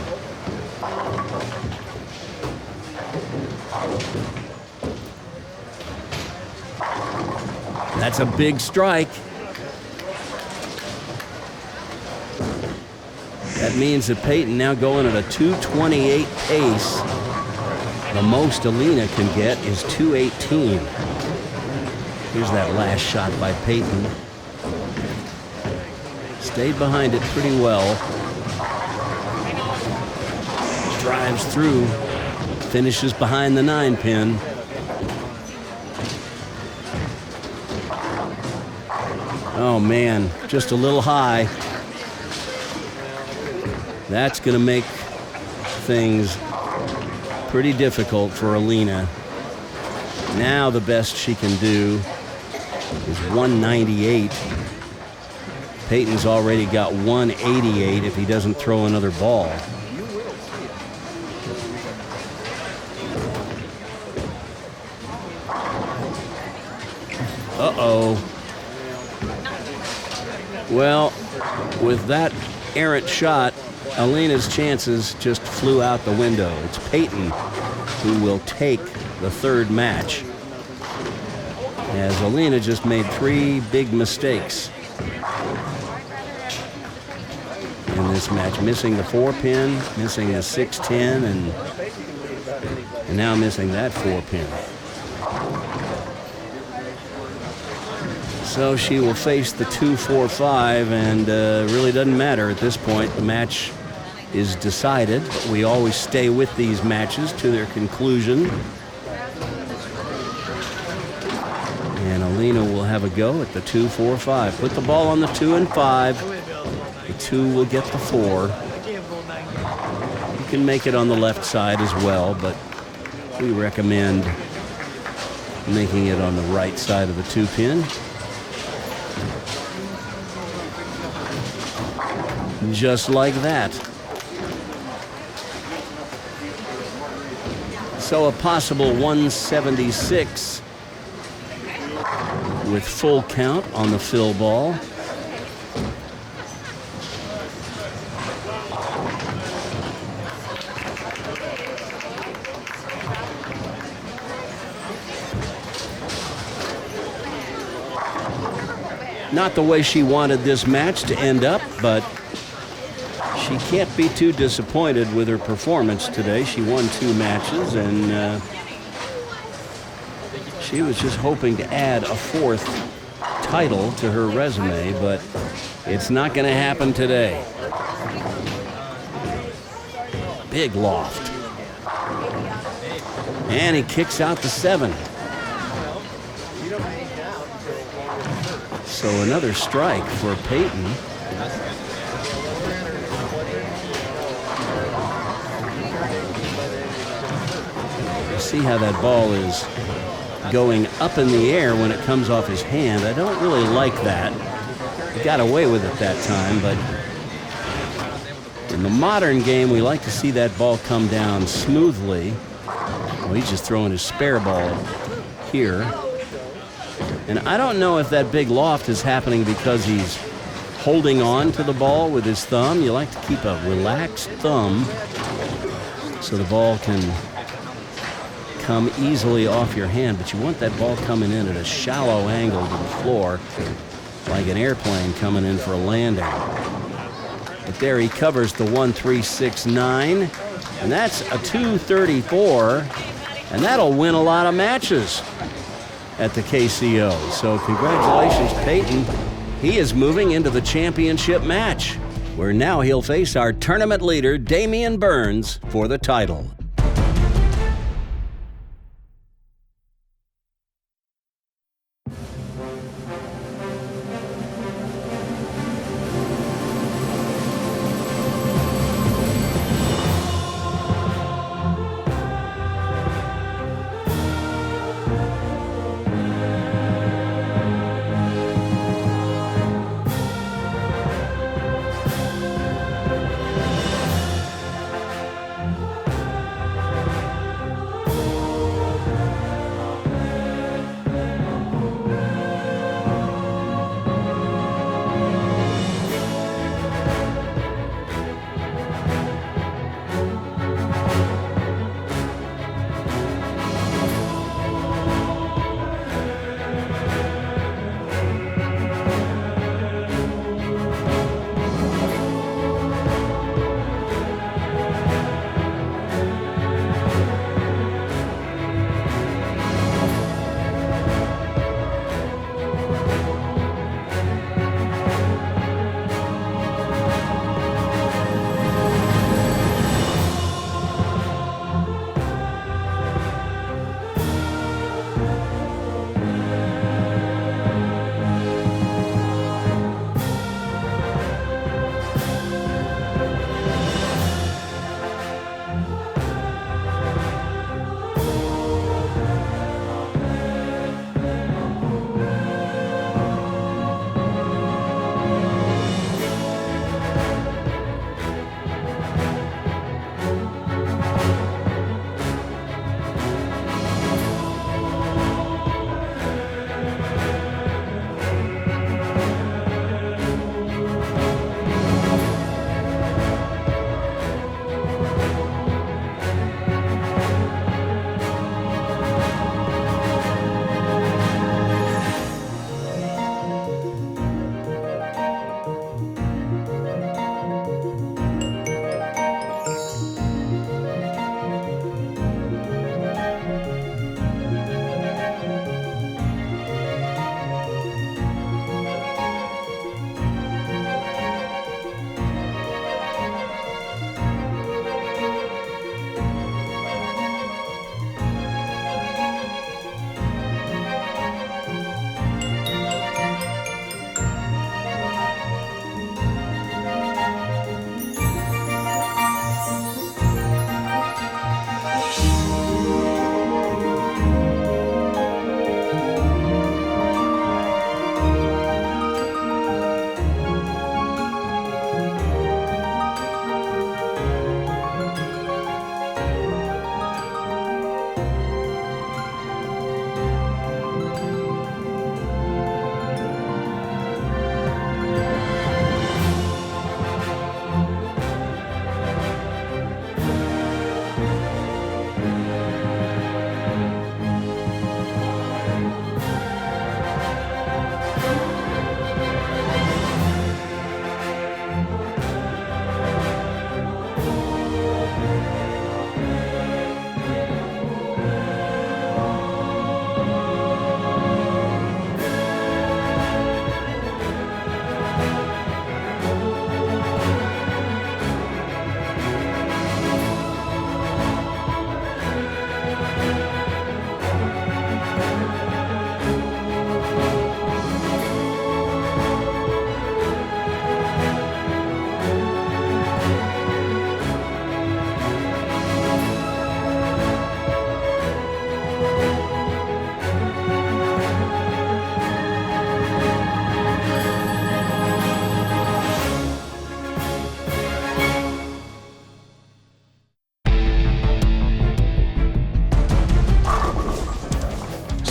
That's a big strike. That means that Peyton now going at a 2:28 pace. The most Alina can get is 2:18. Here's that last shot by Peyton. Stayed behind it pretty well. Drives through. Finishes behind the 9-pin. Oh man, just a little high. That's going to make things pretty difficult for Alina. Now the best she can do is 198. Peyton's already got 188 if he doesn't throw another ball. Uh-oh. Well, with that errant shot, Alina's chances just flew out the window. It's Peyton who will take the third match, as Alina just made 3 big mistakes in this match, missing the 4-pin, missing the 6-10, and now missing that 4-pin. So she will face the 2-4-5, and really doesn't matter at this point. The match is decided, but we always stay with these matches to their conclusion. And Alina will have a go at the 2-4-5. Put the ball on the 2 and 5. The 2 will get the 4. You can make it on the left side as well, but we recommend making it on the right side of the 2-pin. Just like that. So a possible 176 with full count on the fill ball. Not the way she wanted this match to end up, but she can't be too disappointed with her performance today. She won 2 matches, and she was just hoping to add a 4th title to her resume, but it's not going to happen today. Big loft. And he kicks out the 7. So another strike for Peyton. See how that ball is going up in the air when it comes off his hand. I don't really like that. He got away with it that time, but in the modern game, we like to see that ball come down smoothly. Well, he's just throwing his spare ball here. And I don't know if that big loft is happening because he's holding on to the ball with his thumb. You like to keep a relaxed thumb so the ball can come easily off your hand, but you want that ball coming in at a shallow angle to the floor, like an airplane coming in for a landing. But there he covers the 1-3-6-9, and that's a 234, and that'll win a lot of matches at the KCO. So congratulations, Peyton. He is moving into the championship match, where now he'll face our tournament leader, Damian Burns, for the title.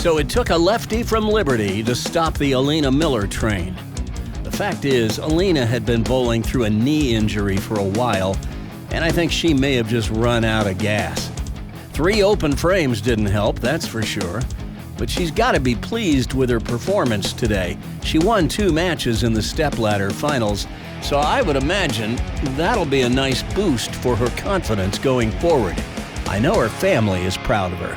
So it took a lefty from Liberty to stop the Alina Miller train. The fact is, Alina had been bowling through a knee injury for a while, and I think she may have just run out of gas. 3 open frames didn't help, that's for sure. But she's got to be pleased with her performance today. She won 2 matches in the stepladder finals, so I would imagine that'll be a nice boost for her confidence going forward. I know her family is proud of her.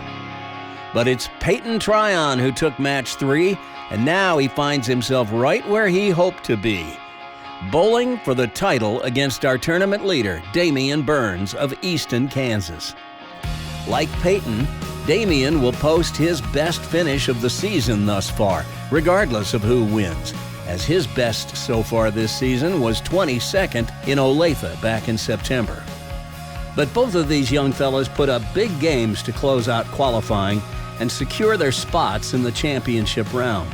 But it's Peyton Tryon who took match 3, and now he finds himself right where he hoped to be, bowling for the title against our tournament leader, Damian Burns of Easton, Kansas. Like Peyton, Damian will post his best finish of the season thus far, regardless of who wins, as his best so far this season was 22nd in Olathe back in September. But both of these young fellas put up big games to close out qualifying and secure their spots in the championship round.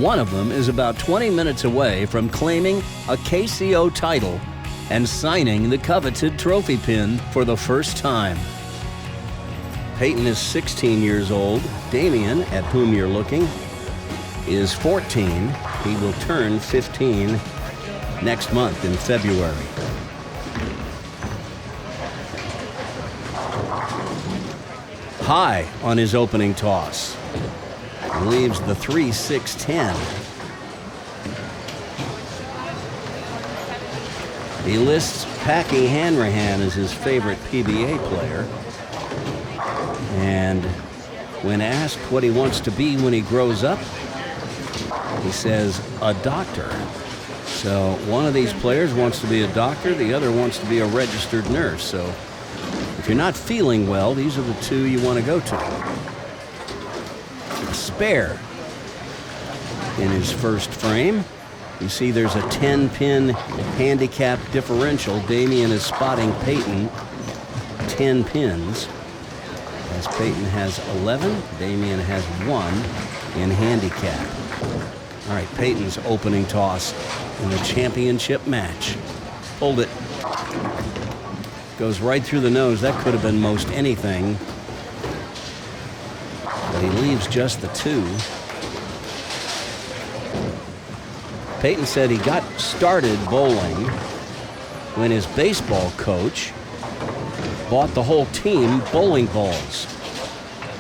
One of them is about 20 minutes away from claiming a KCO title and signing the coveted trophy pin for the first time. Peyton is 16 years old. Damian, at whom you're looking, is 14. He will turn 15 next month in February. High on his opening toss. Leaves the 3-6-10. He lists Packy Hanrahan as his favorite PBA player. And when asked what he wants to be when he grows up, he says, a doctor. So one of these players wants to be a doctor, the other wants to be a registered nurse. So if you're not feeling well, these are the 2 you want to go to. A spare in his first frame. You see there's a 10-pin handicap differential. Damian is spotting Peyton 10 pins. As Peyton has 11, Damian has 1 in handicap. All right, Peyton's opening toss in the championship match. Pulled it. Goes right through the nose. That could have been most anything. But he leaves just the 2. Peyton said he got started bowling when his baseball coach bought the whole team bowling balls.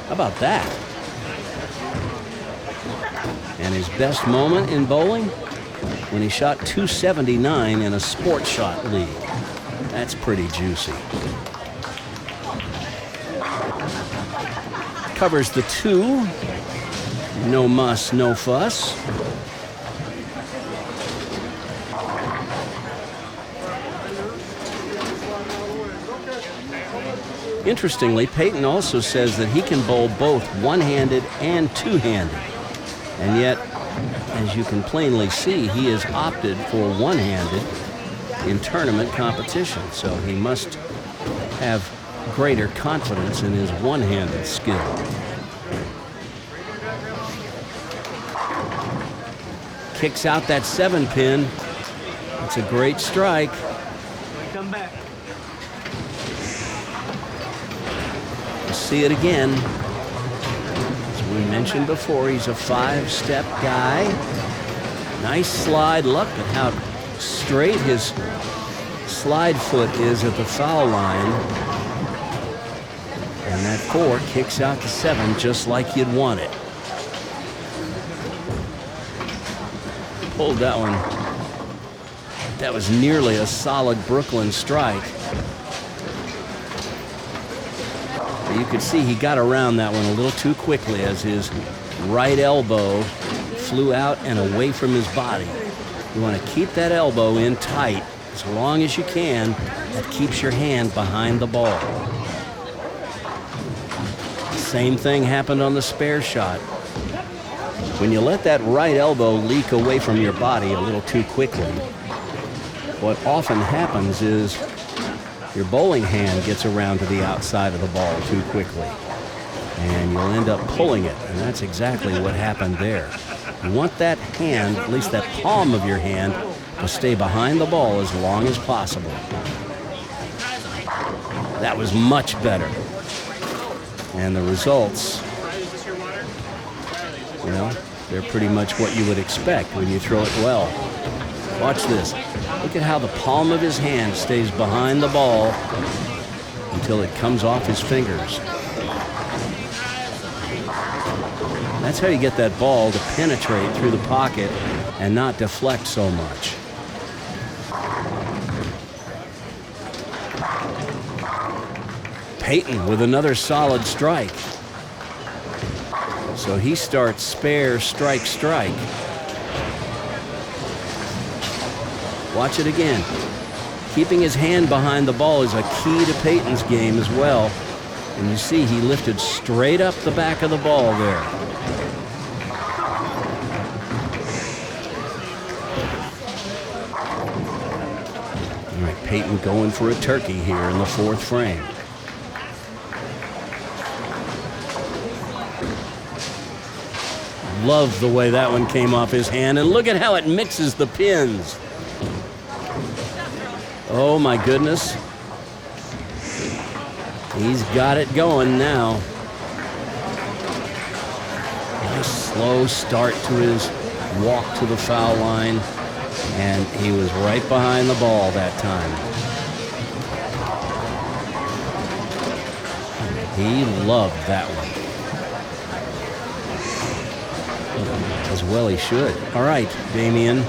How about that? And his best moment in bowling? When he shot 279 in a sports shot league. That's pretty juicy. Covers the 2. No muss, no fuss. Interestingly, Peyton also says that he can bowl both one-handed and two-handed. And yet, as you can plainly see, he has opted for one-handed in tournament competition. So he must have greater confidence in his one-handed skill. Kicks out that 7-pin. It's a great strike. Come back. See it again. As we mentioned before, he's a 5-step guy. Nice slide. Look at how straight his slide foot is at the foul line. And that 4 kicks out the 7 just like you'd want it. Pulled that one. That was nearly a solid Brooklyn strike. You could see he got around that one a little too quickly as his right elbow flew out and away from his body. You want to keep that elbow in tight as long as you can. That keeps your hand behind the ball. Same thing happened on the spare shot. When you let that right elbow leak away from your body a little too quickly, what often happens is your bowling hand gets around to the outside of the ball too quickly, and you'll end up pulling it, and that's exactly what happened there. You want that hand, at least that palm of your hand, to stay behind the ball as long as possible. That was much better. And the results Well, they're pretty much what you would expect when you throw it well. Watch this. Look at how the palm of his hand stays behind the ball until it comes off his fingers. That's how you get that ball to penetrate through the pocket and not deflect so much. Peyton with another solid strike. So he starts spare, strike, strike. Watch it again. Keeping his hand behind the ball is a key to Peyton's game as well. And you see he lifted straight up the back of the ball there. All right, Peyton going for a turkey here in the fourth frame. Love the way that one came off his hand, and look at how it mixes the pins. Oh my goodness. He's got it going now. Nice slow start to his walk to the foul line, and he was right behind the ball that time. He loved that one. As well he should. All right, Damian,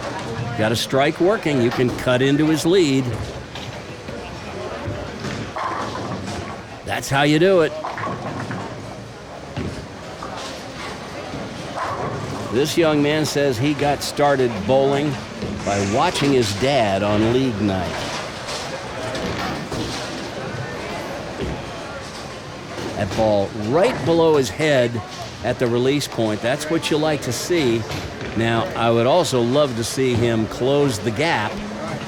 got a strike working. You can cut into his lead. That's how you do it. This young man says he got started bowling by watching his dad on league night. That ball right below his head at the release point. That's what you like to see. Now, I would also love to see him close the gap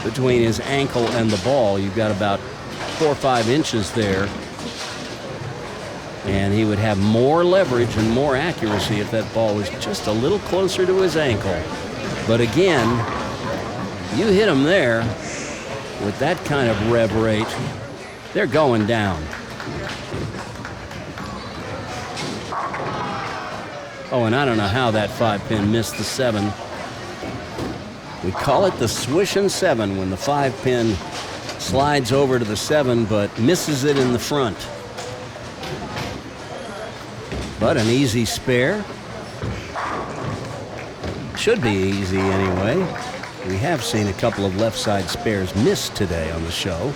between his ankle and the ball. You've got about 4 or 5 inches there. And he would have more leverage and more accuracy if that ball was just a little closer to his ankle. But again, you hit him there with that kind of rev rate, they're going down. Oh, and I don't know how that 5-pin missed the 7. We call it the swishing 7 when the 5-pin slides over to the 7 but misses it in the front. But an easy spare. Should be easy anyway. We have seen a couple of left side spares missed today on the show.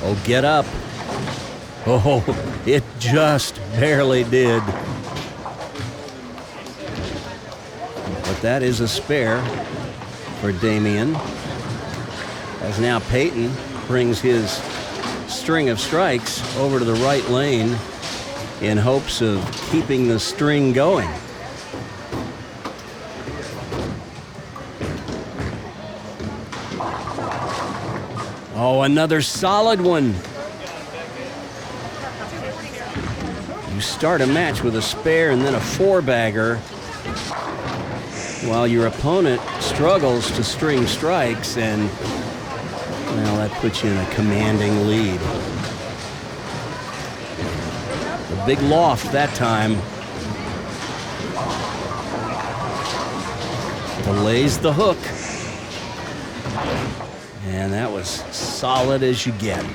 Oh, get up. Oh, it just barely did. But that is a spare for Damian. As now Peyton brings his string of strikes over to the right lane in hopes of keeping the string going. Oh, another solid one. You start a match with a spare and then a 4-bagger while your opponent struggles to string strikes, and well, that puts you in a commanding lead. The big loft that time. Delays the hook. And that was solid as you get.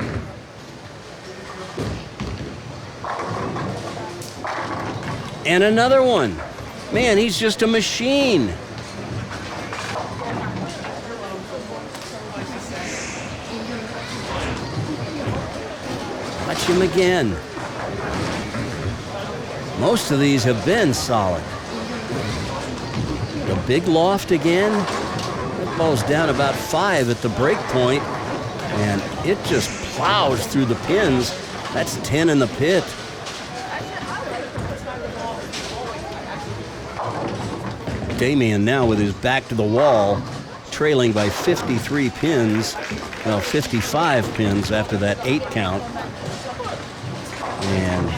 And another one. Man, he's just a machine. Watch him again. Most of these have been solid. The big loft again. That ball's down about 5 at the break point, and it just plows through the pins. That's 10 in the pit. Damian now with his back to the wall, trailing by 53 pins. Well, 55 pins after that 8 count. And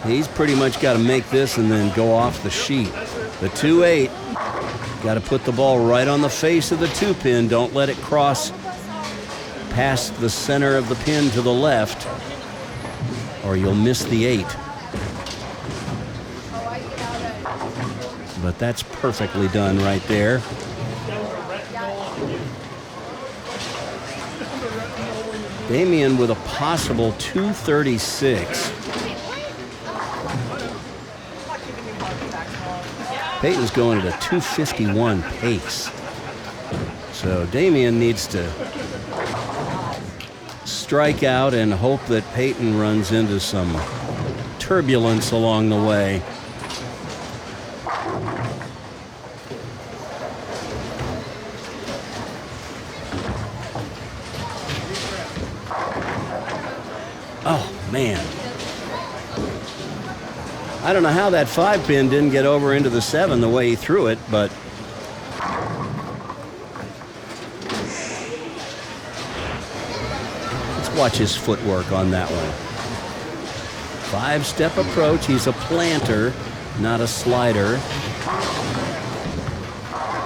he's pretty much got to make this and then go off the sheet. The 2-8. Got to put the ball right on the face of the 2-pin. Don't let it cross past the center of the pin to the left, or you'll miss the 8. but that's perfectly done right there. Damian with a possible 236. Peyton's going at a 251 pace. So Damian needs to strike out and hope that Peyton runs into some turbulence along the way. Oh, man. I don't know how that 5-pin didn't get over into the 7 the way he threw it, but let's watch his footwork on that one. 5-step approach. He's a planter, not a slider.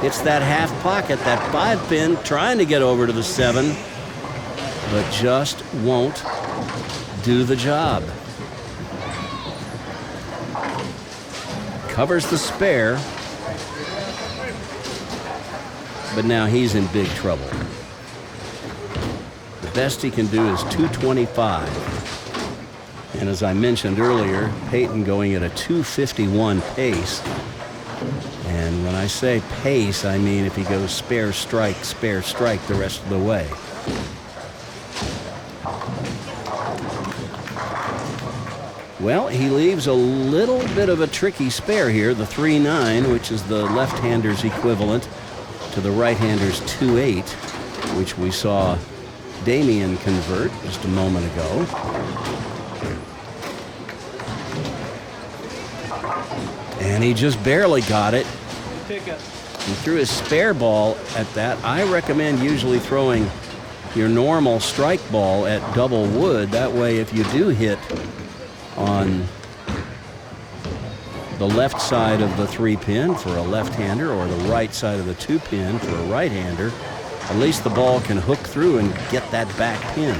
It's that half pocket, that 5-pin, trying to get over to the 7, but just won't do the job. Covers the spare, but now he's in big trouble. The best he can do is 225. And as I mentioned earlier, Peyton going at a 251 pace. And when I say pace, I mean if he goes spare strike the rest of the way. Well, he leaves a little bit of a tricky spare here, the 3-9, which is the left-hander's equivalent to the right-hander's 2-8, which we saw Damian convert just a moment ago. And he just barely got it. He threw his spare ball at that. I recommend usually throwing your normal strike ball at double wood. That way, if you do hit on the left side of the 3-pin for a left-hander or the right side of the 2-pin for a right-hander, at least the ball can hook through and get that back pin.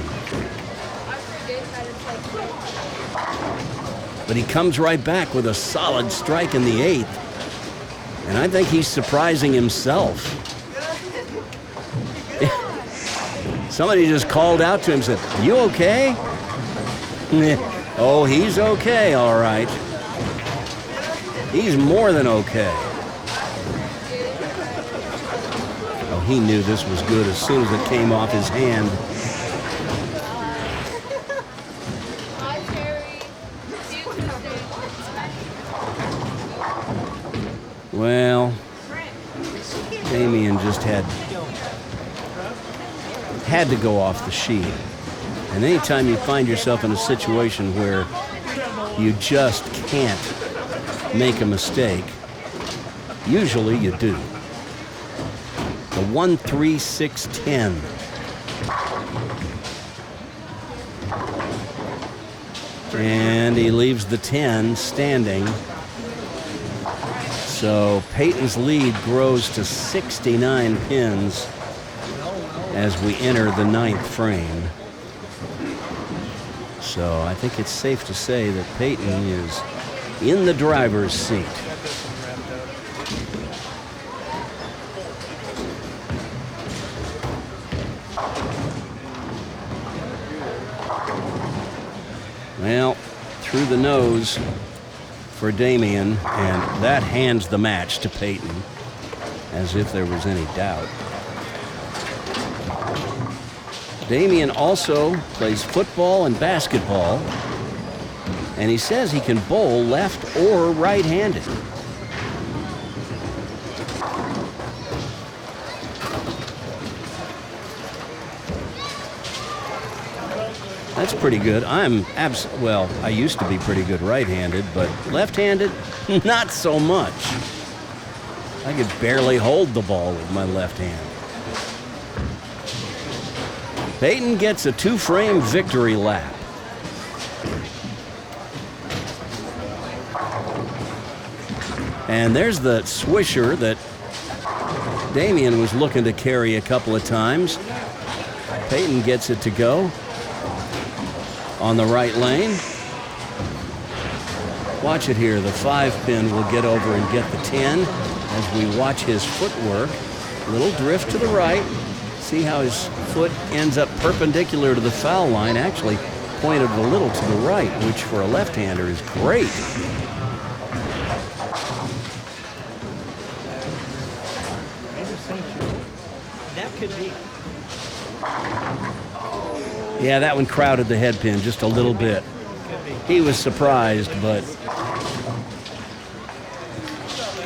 But he comes right back with a solid strike in the 8th. And I think he's surprising himself. Somebody just called out to him and said, "You okay?" Oh, he's okay, all right. He's more than okay. Oh, he knew this was good as soon as it came off his hand. Well, Damian just had to go off the sheet. And anytime you find yourself in a situation where you just can't make a mistake, usually you do. The 1-3-6-10. And he leaves the 10 standing. So Peyton's lead grows to 69 pins as we enter the 9th frame. So I think it's safe to say that Peyton is in the driver's seat. Well, through the nose for Damian, and that hands the match to Peyton, as if there was any doubt. Damian also plays football and basketball, and he says he can bowl left or right-handed. That's pretty good. Well, I used to be pretty good right-handed, but left-handed, not so much. I could barely hold the ball with my left hand. Peyton gets a 2-frame victory lap. And there's the swisher that Damian was looking to carry a couple of times. Peyton gets it to go on the right lane. Watch it here. The 5-pin will get over and get the 10 as we watch his footwork. Little drift to the right. See how his foot ends up perpendicular to the foul line. Actually pointed a little to the right, which for a left-hander is great. That could be. Yeah, that one crowded the head pin just a little bit. He was surprised, but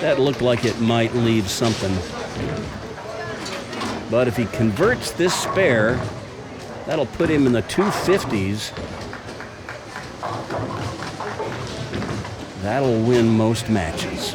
that looked like it might leave something. But if he converts this spare, that'll put him in the 250s. That'll win most matches.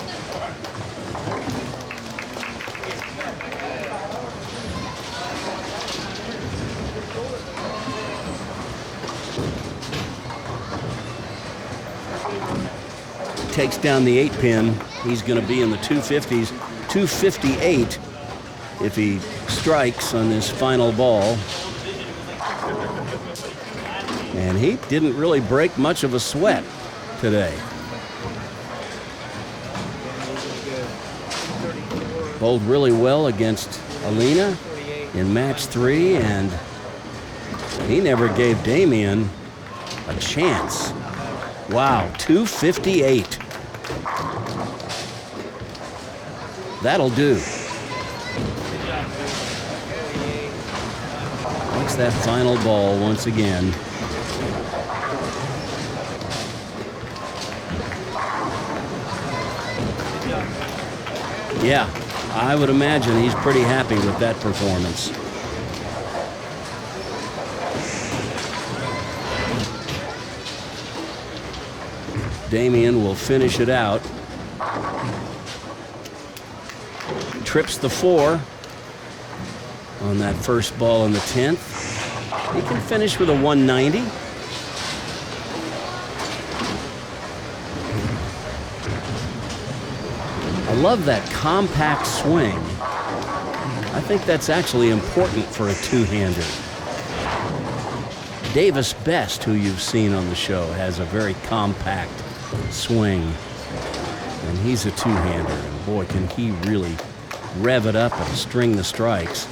Takes down the 8-pin. He's going to be in the 250s, 258 if he strikes on this final ball. And he didn't really break much of a sweat today. Bowled really well against Alina in match 3, and he never gave Damian a chance. Wow, 258. That'll do. Makes that final ball once again. Yeah, I would imagine he's pretty happy with that performance. Damian will finish it out. Trips the 4 on that first ball in the 10th. He can finish with a 190. I love that compact swing. I think that's actually important for a two-hander. Davis Best, who you've seen on the show, has a very compact swing. And he's a two-hander. And boy, can he really rev it up and string the strikes.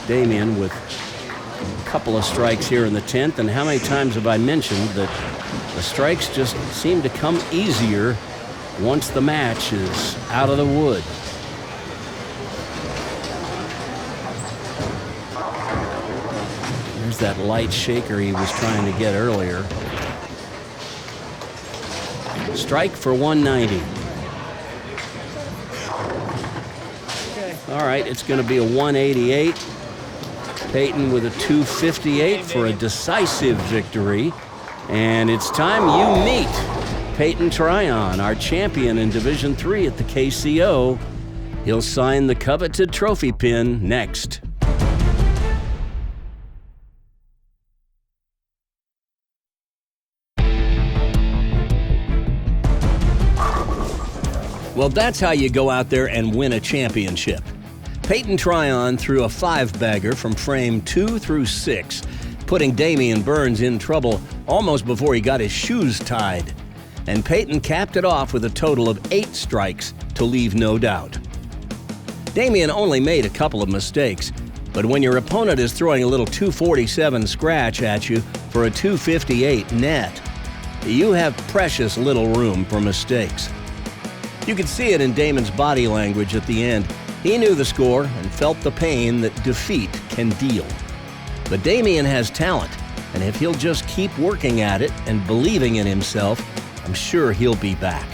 Damian with a couple of strikes here in the 10th. And how many times have I mentioned that the strikes just seem to come easier once the match is out of the wood. There's that light shaker he was trying to get earlier. Strike for 190. All right, it's going to be a 188. Peyton with a 258 for a decisive victory. And it's time you meet Peyton Tryon, our champion in Division III at the KCO. He'll sign the coveted trophy pin next. Well, that's how you go out there and win a championship. Peyton Tryon threw a 5-bagger from frame 2 through 6, putting Damian Burns in trouble almost before he got his shoes tied. And Peyton capped it off with a total of 8 strikes to leave no doubt. Damian only made a couple of mistakes, but when your opponent is throwing a little 247 scratch at you for a 258 net, you have precious little room for mistakes. You could see it in Damon's body language at the end. He knew the score and felt the pain that defeat can deal. But Damian has talent, and if he'll just keep working at it and believing in himself, I'm sure he'll be back.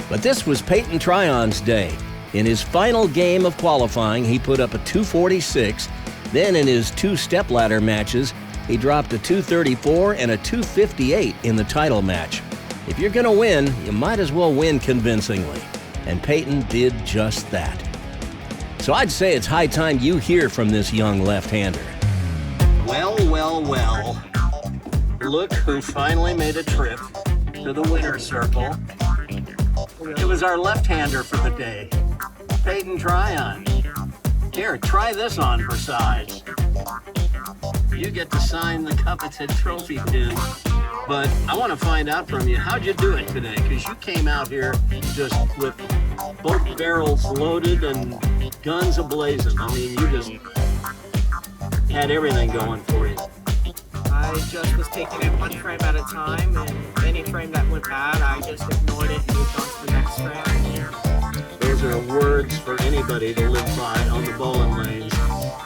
But this was Peyton Tryon's day. In his final game of qualifying, he put up a 246. Then in his 2 stepladder matches, he dropped a 234 and a 258 in the title match. If you're going to win, you might as well win convincingly. And Peyton did just that. So I'd say it's high time you hear from this young left-hander. Well, well, well. Look who finally made a trip to the winner's circle. It was our left-hander for the day, Peyton Tryon. Here, try this on for size. You get to sign the coveted trophy pin. But I want to find out from you, how'd you do it today? Because you came out here just with both barrels loaded and guns ablazing. I mean, you just had everything going for you. I just was taking it one frame at a time, and any frame that went bad, I just ignored it and moved on to the next frame. Those are words for anybody to live by on the bowling lanes.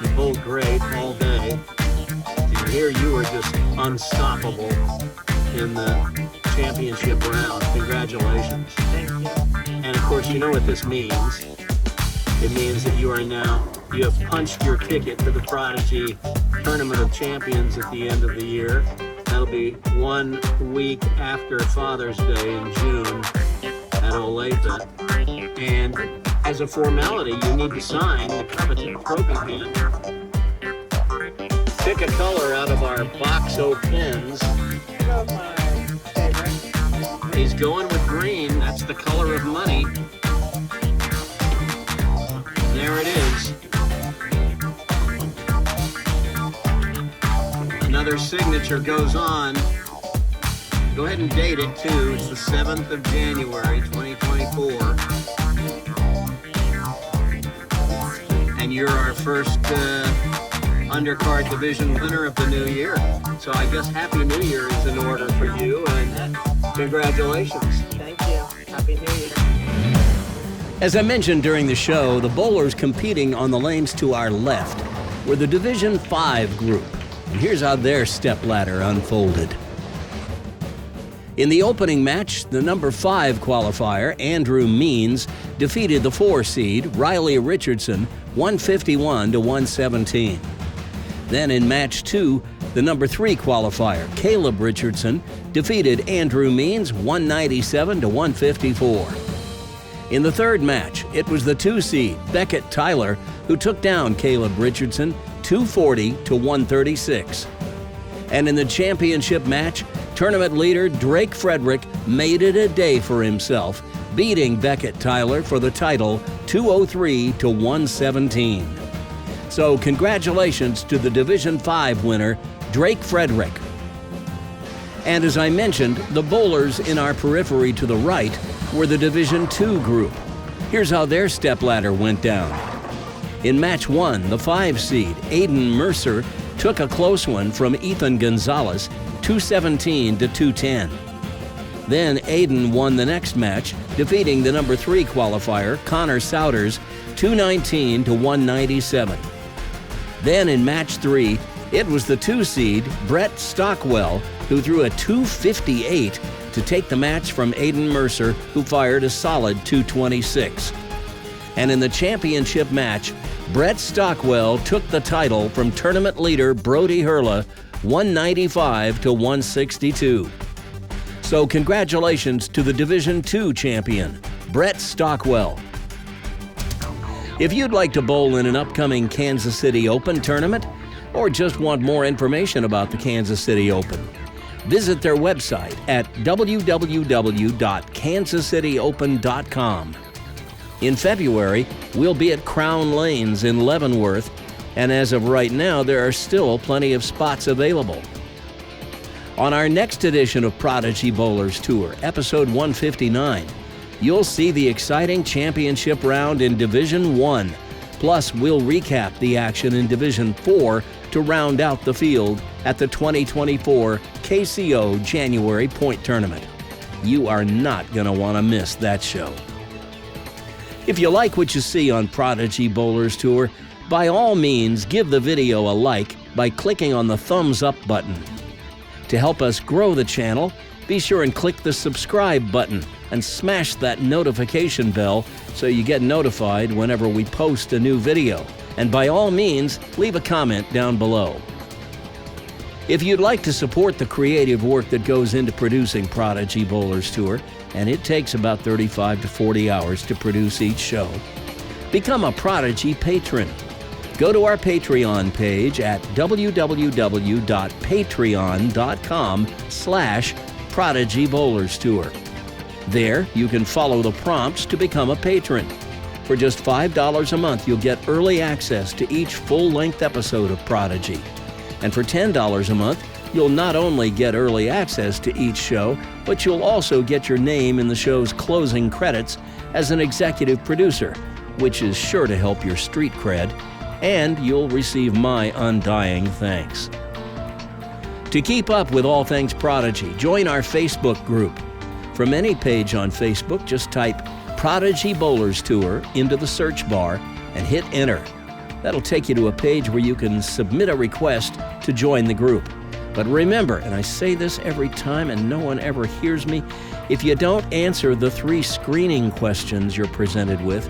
You bowled great all day. And here you were just unstoppable in the championship round. Congratulations. Thank you. And of course, you know what this means. It means that you have punched your ticket to the Prodigy Tournament of Champions at the end of the year. That'll be 1 week after Father's Day in June at Olathe. And as a formality, you need to sign the coveted trophy pin. Pick a color out of our box of pins. My favorite. He's going with green. That's the color of money. There it is. Another signature goes on. Go ahead and date it too. It's the 7th of January, 2024. And you're our first undercard division winner of the new year. So I guess Happy New Year is in order for you, and congratulations. Thank you. Happy New Year. As I mentioned during the show, the bowlers competing on the lanes to our left were the Division 5 group. And here's how their stepladder unfolded. In the opening match, the number 5 qualifier, Andrew Means, defeated the 4 seed, Riley Richardson, 151 to 117. Then in match 2, the number 3 qualifier, Caleb Richardson, defeated Andrew Means, 197 to 154. In the third match, it was the 2 seed, Beckett Tyler, who took down Caleb Richardson, 240 to 136. And in the championship match, tournament leader Drake Frederick made it a day for himself, beating Beckett Tyler for the title 203 to 117. So congratulations to the Division 5 winner, Drake Frederick. And as I mentioned, the bowlers in our periphery to the right were the Division 2 group. Here's how their stepladder went down. In match 1, the 5 seed, Aiden Mercer, took a close one from Ethan Gonzalez, 217 to 210. Then Aiden won the next match, defeating the number 3 qualifier, Connor Souders, 219 to 197. Then in match 3, it was the 2 seed, Brett Stockwell, who threw a 258 to take the match from Aiden Mercer, who fired a solid 226. And in the championship match, Brett Stockwell took the title from tournament leader Brody Hurla, 195 to 162. So congratulations to the Division 2 champion, Brett Stockwell. If you'd like to bowl in an upcoming Kansas City Open tournament, or just want more information about the Kansas City Open, visit their website at www.kansascityopen.com. In February, we'll be at Crown Lanes in Leavenworth, and as of right now, there are still plenty of spots available. On our next edition of Prodigy Bowlers Tour, episode 159, you'll see the exciting championship round in Division 1. Plus, we'll recap the action in Division 4 to round out the field at the 2024 KCO January Point Tournament. You are not going to want to miss that show. If you like what you see on Prodigy Bowlers Tour, by all means give the video a like by clicking on the thumbs up button. To help us grow the channel, be sure and click the subscribe button and smash that notification bell so you get notified whenever we post a new video. And by all means, leave a comment down below. If you'd like to support the creative work that goes into producing Prodigy Bowlers Tour, and it takes about 35 to 40 hours to produce each show, become a Prodigy patron. Go to our Patreon page at www.patreon.com/Prodigy Bowlers Tour. There, you can follow the prompts to become a patron. For just $5 a month, you'll get early access to each full-length episode of Prodigy. And for $10 a month, You'll not only get early access to each show, but you'll also get your name in the show's closing credits as an executive producer, which is sure to help your street cred, and you'll receive my undying thanks. To keep up with all things Prodigy, join our Facebook group. From any page on Facebook, just type Prodigy Bowlers Tour into the search bar and hit enter. That'll take you to a page where you can submit a request to join the group. But remember, and I say this every time and no one ever hears me, if you don't answer the 3 screening questions you're presented with,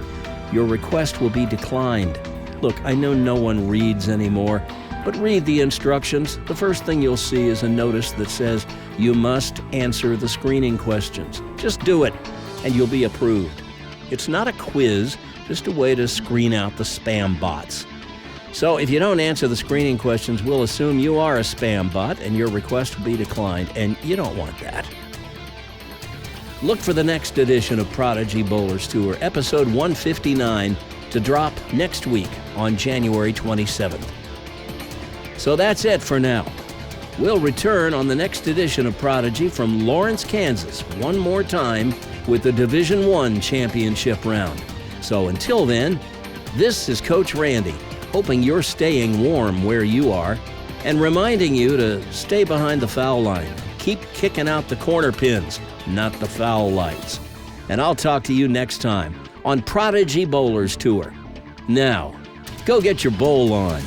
your request will be declined. Look, I know no one reads anymore, but read the instructions. The first thing you'll see is a notice that says you must answer the screening questions. Just do it, and you'll be approved. It's not a quiz, just a way to screen out the spam bots. So if you don't answer the screening questions, we'll assume you are a spam bot and your request will be declined, and you don't want that. Look for the next edition of Prodigy Bowlers Tour, episode 159, to drop next week on January 27th. So that's it for now. We'll return on the next edition of Prodigy from Lawrence, Kansas, one more time with the Division I Championship round. So until then, this is Coach Randy, hoping you're staying warm where you are, and reminding you to stay behind the foul line. Keep kicking out the corner pins, not the foul lights. And I'll talk to you next time on Prodigy Bowlers Tour. Now, go get your bowl on.